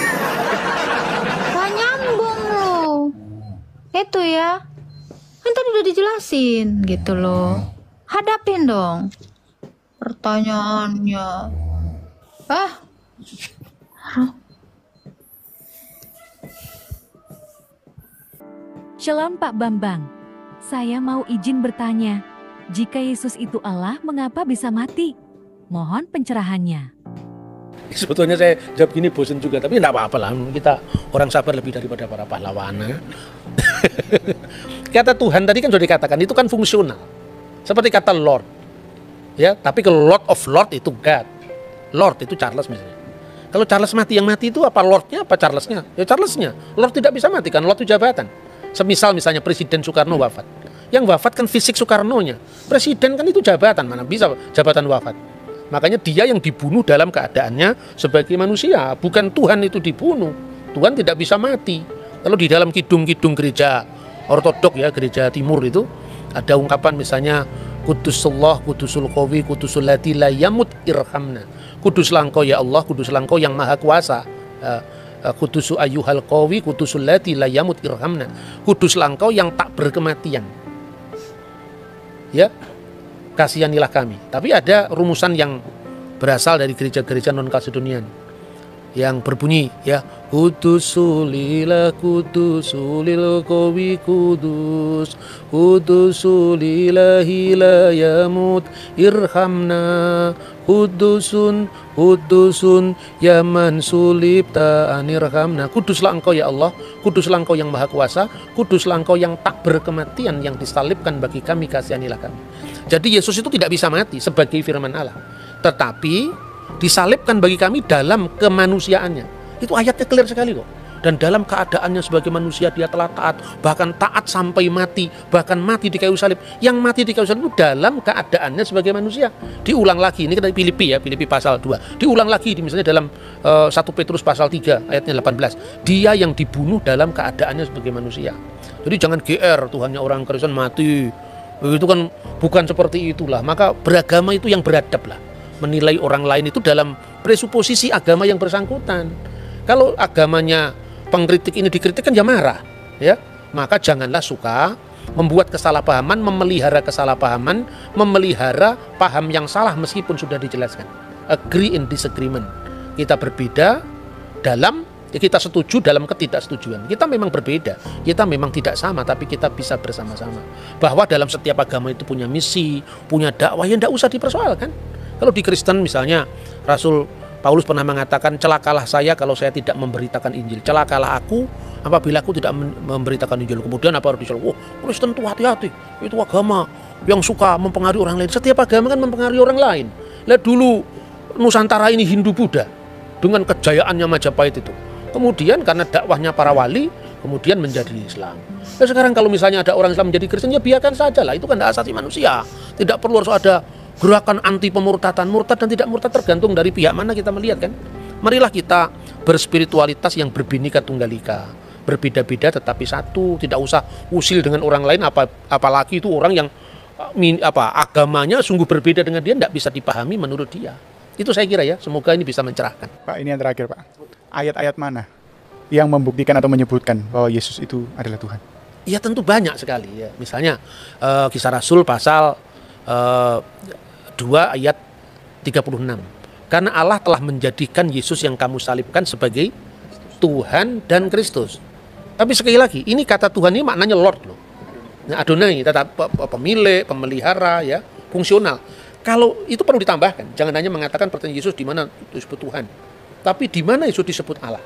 Gak nyambung loh. Itu ya. Kan tadi udah dijelasin gitu loh. Hadapin dong pertanyaannya. Shalom Pak Bambang. Saya mau izin bertanya. Jika Yesus itu Allah, mengapa bisa mati? Mohon pencerahannya. Sebetulnya saya jawab gini bosan juga, tapi tidak apa-apa lah. Kita orang sabar lebih daripada para pahlawan. Kata Tuhan tadi kan sudah dikatakan, itu kan fungsional. Seperti kata Lord. Ya, tapi kalau Lord of Lord itu God. Lord itu Charles misalnya. Kalau Charles mati, yang mati itu apa Lordnya apa Charlesnya? Ya Charlesnya. Lord tidak bisa mati kan, Lord itu jabatan. Semisal misalnya Presiden Soekarno wafat. Yang wafat kan fisik Soekarnonya. Presiden kan itu jabatan, mana bisa jabatan wafat. Makanya dia yang dibunuh dalam keadaannya sebagai manusia. Bukan Tuhan itu dibunuh. Tuhan tidak bisa mati. Kalau di dalam kidung-kidung gereja ortodok ya, gereja timur itu ada ungkapan misalnya Kudusullah, Kudusul Qawi, Kudusul Lati la yamut irhamna. Kuduslah engkau ya Allah, kuduslah engkau yang maha kuasa. Kudusu ayyuhal qawi, Kudusul Lati la yamut irhamna. Kuduslah engkau yang tak berkematian. Ya, kasihanilah kami. Tapi ada rumusan yang berasal dari gereja-gereja non-Kalsedonian yang berbunyi ya, Kudusulillah kudusulil qawi kudus, Kudusulillahi la yamut irhamna, Kudusun yaman sulibta anirhamna. Kuduslah engkau ya Allah, kuduslah engkau yang maha kuasa, kuduslah engkau yang tak berkematian, yang disalibkan bagi kami, kasihanilah kami. Jadi Yesus itu tidak bisa mati sebagai firman Allah, tetapi disalibkan bagi kami dalam kemanusiaannya. Itu ayatnya clear sekali kok. Dan dalam keadaannya sebagai manusia dia telah taat, bahkan taat sampai mati, bahkan mati di kayu salib. Yang mati di kayu salib itu dalam keadaannya sebagai manusia. Diulang lagi, ini kita Filipi ya, Filipi pasal 2. Diulang lagi misalnya dalam 1 Petrus pasal 3 ayatnya 18. Dia yang dibunuh dalam keadaannya sebagai manusia. Jadi jangan GR, Tuhannya orang Kristen mati. Itu kan bukan seperti itulah. Maka beragama itu yang beradab lah. Menilai orang lain itu dalam presuposisi agama yang bersangkutan. Kalau agamanya pengkritik ini dikritik kan ya marah, ya. Maka janganlah suka membuat kesalahpahaman, memelihara kesalahpahaman, memelihara paham yang salah meskipun sudah dijelaskan. Agree in disagreement. Kita berbeda dalam, ya kita setuju dalam ketidaksetujuan. Kita memang berbeda, kita memang tidak sama, tapi kita bisa bersama-sama. Bahwa dalam setiap agama itu punya misi, punya dakwah yang tidak usah dipersoalkan. Kalau di Kristen misalnya, Rasul Paulus pernah mengatakan, celakalah saya kalau saya tidak memberitakan Injil. Celakalah aku apabila aku tidak memberitakan Injil. Kemudian apa harus disebut? Oh, Kristen tuh hati-hati. Itu agama yang suka mempengaruhi orang lain. Setiap agama kan mempengaruhi orang lain. Lihat dulu Nusantara ini Hindu-Buddha dengan kejayaannya Majapahit itu. Kemudian karena dakwahnya para wali, kemudian menjadi Islam. Nah, sekarang kalau misalnya ada orang Islam menjadi Kristen, ya biarkan saja lah. Itu kan hak asasi manusia. Tidak perlu harus ada gerakan anti pemurtadan. Murtad dan tidak murtad tergantung dari pihak mana kita melihat kan. Marilah kita berspiritualitas yang berbhinneka tunggal ika, berbeda-beda tetapi satu. Tidak usah usil dengan orang lain, apalagi itu orang yang agamanya sungguh berbeda dengan dia, tidak bisa dipahami menurut dia. Itu saya kira ya, semoga ini bisa mencerahkan. Pak, ini yang terakhir Pak, ayat-ayat mana yang membuktikan atau menyebutkan bahwa Yesus itu adalah Tuhan? Ya tentu banyak sekali ya. Misalnya Kisah Rasul pasal 2 ayat 36. Karena Allah telah menjadikan Yesus yang kamu salibkan sebagai Tuhan dan Kristus. Tapi sekali lagi, ini kata Tuhan ini maknanya Lord loh. Nah, Adonai, tetap pemilik, pemelihara ya, fungsional. Kalau itu perlu ditambahkan, jangan hanya mengatakan pertanyaan Yesus di mana disebut Tuhan, tapi di mana Yesus disebut Allah.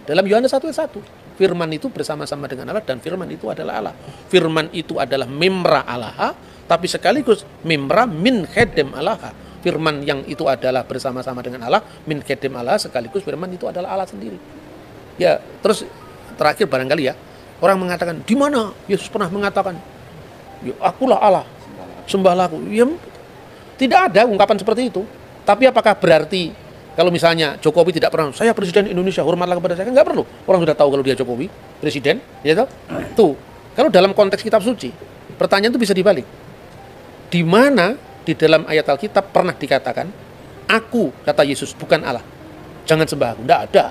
Dalam Yohanes 1:1, firman itu bersama-sama dengan Allah dan firman itu adalah Allah. Firman itu adalah memra Allah, tapi sekaligus memra min khedem Allah. Firman yang itu adalah bersama-sama dengan Allah, min khedem Allah, sekaligus firman itu adalah Allah sendiri. Ya, terus terakhir barangkali ya, orang mengatakan, di mana Yesus pernah mengatakan, ya, akulah Allah, sembahlah aku. Ya, tidak ada ungkapan seperti itu. Tapi apakah berarti Kalau misalnya Jokowi tidak pernah, saya presiden Indonesia, hormatlah kepada saya, kan nggak perlu. Orang sudah tahu kalau dia Jokowi, presiden, ya tahu. Tuh, kalau dalam konteks kitab suci, pertanyaan itu bisa dibalik. Di mana di dalam ayat Alkitab pernah dikatakan, aku, kata Yesus, bukan Allah. Jangan sembah aku. Nggak ada.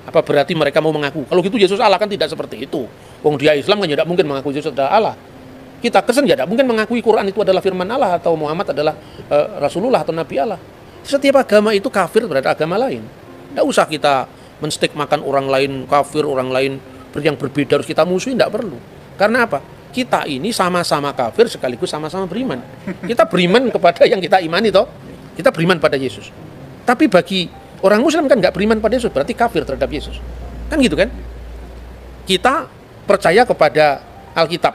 Apa berarti mereka mau mengaku? Kalau gitu Yesus Allah, kan tidak seperti itu. Wong dia Islam kan tidak mungkin mengaku Yesus adalah Allah. Kita Kristen tidak mungkin mengakui Quran itu adalah firman Allah atau Muhammad adalah Rasulullah atau Nabi Allah. Setiap agama itu kafir terhadap agama lain. Tidak usah kita menstigmakan orang lain kafir, orang lain yang berbeda harus kita musuhi, tidak perlu. Karena apa? Kita ini sama-sama kafir sekaligus sama-sama beriman. Kita beriman kepada yang kita imani toh. Kita beriman pada Yesus. Tapi bagi orang Muslim kan nggak beriman pada Yesus, berarti kafir terhadap Yesus. Kan gitu kan? Kita percaya kepada Alkitab.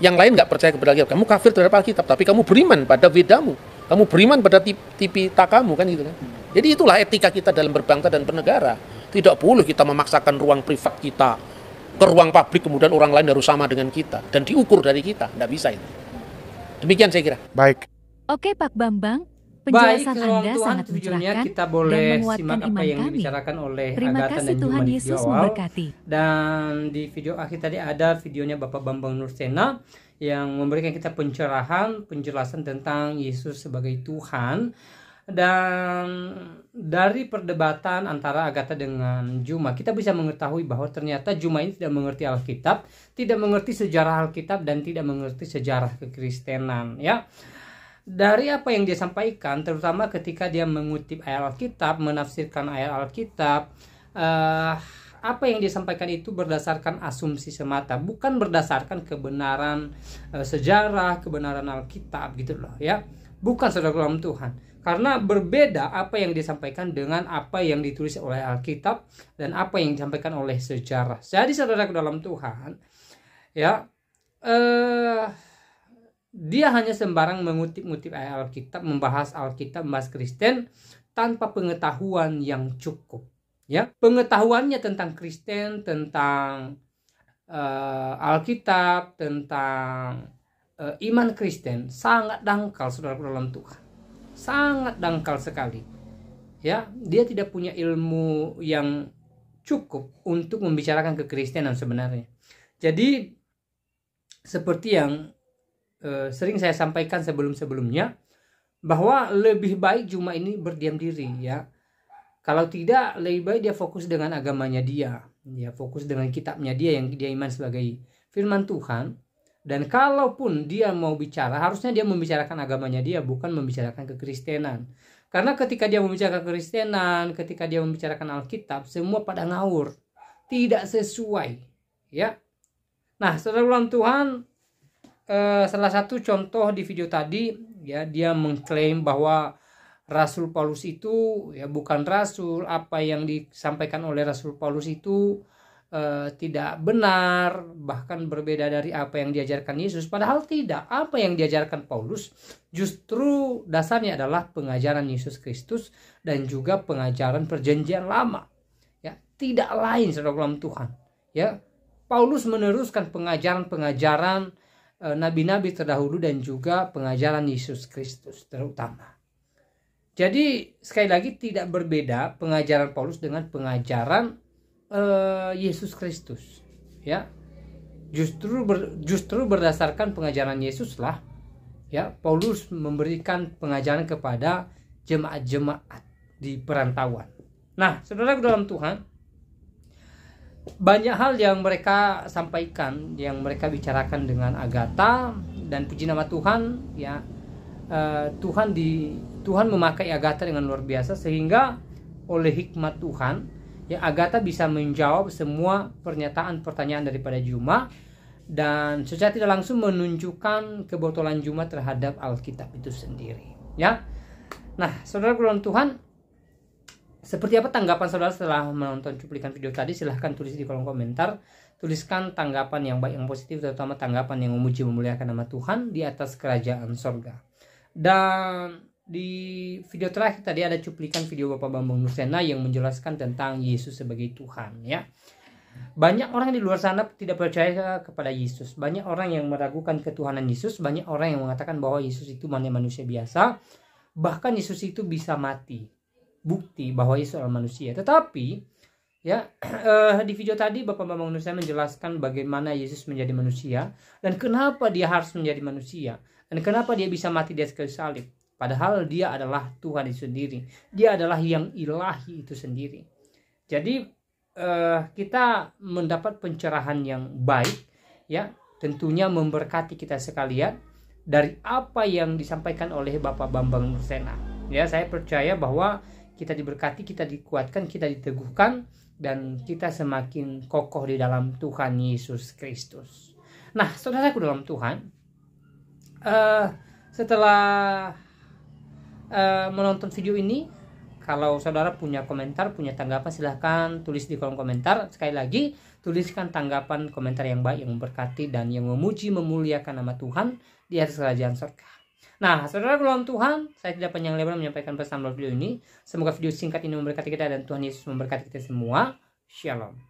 Yang lain nggak percaya kepada Alkitab. Kamu kafir terhadap Alkitab, tapi kamu beriman pada Vedamu. Kamu beriman pada Tipitakamu, kan gitu kan. Jadi itulah etika kita dalam berbangsa dan bernegara. Tidak boleh kita memaksakan ruang privat kita ke ruang publik, kemudian orang lain harus sama dengan kita dan diukur dari kita. Tidak bisa itu. Demikian saya kira. Baik. Oke Pak Bambang, Baik, penjelasan Tuhan, Anda sangat videonya mencerahkan kita dan boleh menguatkan simak apa iman yang kami. dibicarakan oleh Terima Agatha kasih dan Tuhan Juma di Yesus video awal. memberkati. Dan di video akhir tadi ada videonya Bapak Bambang Nursena yang memberikan kita pencerahan, penjelasan tentang Yesus sebagai Tuhan. Dan dari perdebatan antara Agatha dengan Juma, kita bisa mengetahui bahwa ternyata Juma ini tidak mengerti Alkitab, tidak mengerti sejarah Alkitab, dan tidak mengerti sejarah kekristenan, ya. Dari apa yang dia sampaikan, terutama ketika dia mengutip ayat Alkitab, menafsirkan ayat Alkitab, apa yang dia sampaikan itu berdasarkan asumsi semata, bukan berdasarkan kebenaran sejarah, kebenaran Alkitab gitu loh, ya. Bukan, saudara dalam Tuhan. Karena berbeda apa yang disampaikan dengan apa yang ditulis oleh Alkitab dan apa yang disampaikan oleh sejarah. Jadi saudara dalam Tuhan, ya, dia hanya sembarang mengutip-ngutip ayat Alkitab, membahas Alkitab, membahas Kristen tanpa pengetahuan yang cukup. Ya, pengetahuannya tentang Kristen, tentang Alkitab, tentang iman Kristen sangat dangkal, saudara dalam Tuhan. Sangat dangkal sekali. Ya, dia tidak punya ilmu yang cukup untuk membicarakan kekristenan sebenarnya. Jadi seperti yang sering saya sampaikan sebelum-sebelumnya, bahwa lebih baik Juma ini berdiam diri, ya. Kalau tidak, lebih baik dia fokus dengan agamanya dia, fokus dengan kitabnya dia yang dia iman sebagai firman Tuhan. Dan kalaupun dia mau bicara, harusnya dia membicarakan agamanya dia, bukan membicarakan kekristenan. Karena ketika dia membicarakan kekristenan, ketika dia membicarakan Alkitab, semua pada ngawur, tidak sesuai, ya. Nah, saudara dalam Tuhan, salah satu contoh di video tadi, ya, dia mengklaim bahwa Rasul Paulus itu ya bukan rasul, apa yang disampaikan oleh Rasul Paulus itu tidak benar, bahkan berbeda dari apa yang diajarkan Yesus. Padahal tidak. Apa yang diajarkan Paulus justru dasarnya adalah pengajaran Yesus Kristus dan juga pengajaran Perjanjian Lama. Ya, tidak lain, saudara dalam Tuhan. Ya, Paulus meneruskan pengajaran-pengajaran nabi-nabi terdahulu dan juga pengajaran Yesus Kristus terutama. Jadi sekali lagi tidak berbeda pengajaran Paulus dengan pengajaran Yesus Kristus, ya. Justru berdasarkan pengajaran Yesus lah, ya, Paulus memberikan pengajaran kepada jemaat-jemaat di perantauan. Nah, saudara dalam Tuhan, banyak hal yang mereka sampaikan, yang mereka bicarakan dengan Agatha, dan puji nama Tuhan, ya, Tuhan memakai Agatha dengan luar biasa sehingga oleh hikmat Tuhan, ya, Agatha bisa menjawab semua pertanyaan daripada Juma dan secara tidak langsung menunjukkan kebotolan Juma terhadap Alkitab itu sendiri, ya. Nah, saudara dalam Tuhan, seperti apa tanggapan saudara setelah menonton cuplikan video tadi? Silahkan tulis di kolom komentar. Tuliskan tanggapan yang baik, yang positif, terutama tanggapan yang memuji memuliakan nama Tuhan di atas kerajaan sorga. Dan di video terakhir tadi ada cuplikan video Bapak Bambang Nursena yang menjelaskan tentang Yesus sebagai Tuhan, ya. Banyak orang di luar sana tidak percaya kepada Yesus. Banyak orang yang meragukan ketuhanan Yesus. Banyak orang yang mengatakan bahwa Yesus itu manusia biasa. Bahkan Yesus itu bisa mati. bukti bahwa Yesus adalah manusia. Tetapi ya di video tadi Bapak Bambang Nur saya menjelaskan bagaimana Yesus menjadi manusia dan kenapa dia harus menjadi manusia dan kenapa dia bisa mati di atas kayu salib. Padahal dia adalah Tuhan itu sendiri. Dia adalah yang ilahi itu sendiri. Jadi kita mendapat pencerahan yang baik, ya, tentunya memberkati kita sekalian dari apa yang disampaikan oleh Bapak Bambang Nursena. Ya, saya percaya bahwa kita diberkati, kita dikuatkan, kita diteguhkan, dan kita semakin kokoh di dalam Tuhan Yesus Kristus. Nah, saudaraku dalam Tuhan, setelah menonton video ini, kalau saudara punya komentar, punya tanggapan, silahkan tulis di kolom komentar. Sekali lagi, tuliskan tanggapan komentar yang baik, yang memberkati, dan yang memuji, memuliakan nama Tuhan di atas kerajaan surga. Nah, saudara dalam Tuhan, saya tidak panjang lebar menyampaikan pesan melalui video ini. Semoga video singkat ini memberkati kita dan Tuhan Yesus memberkati kita semua. Shalom.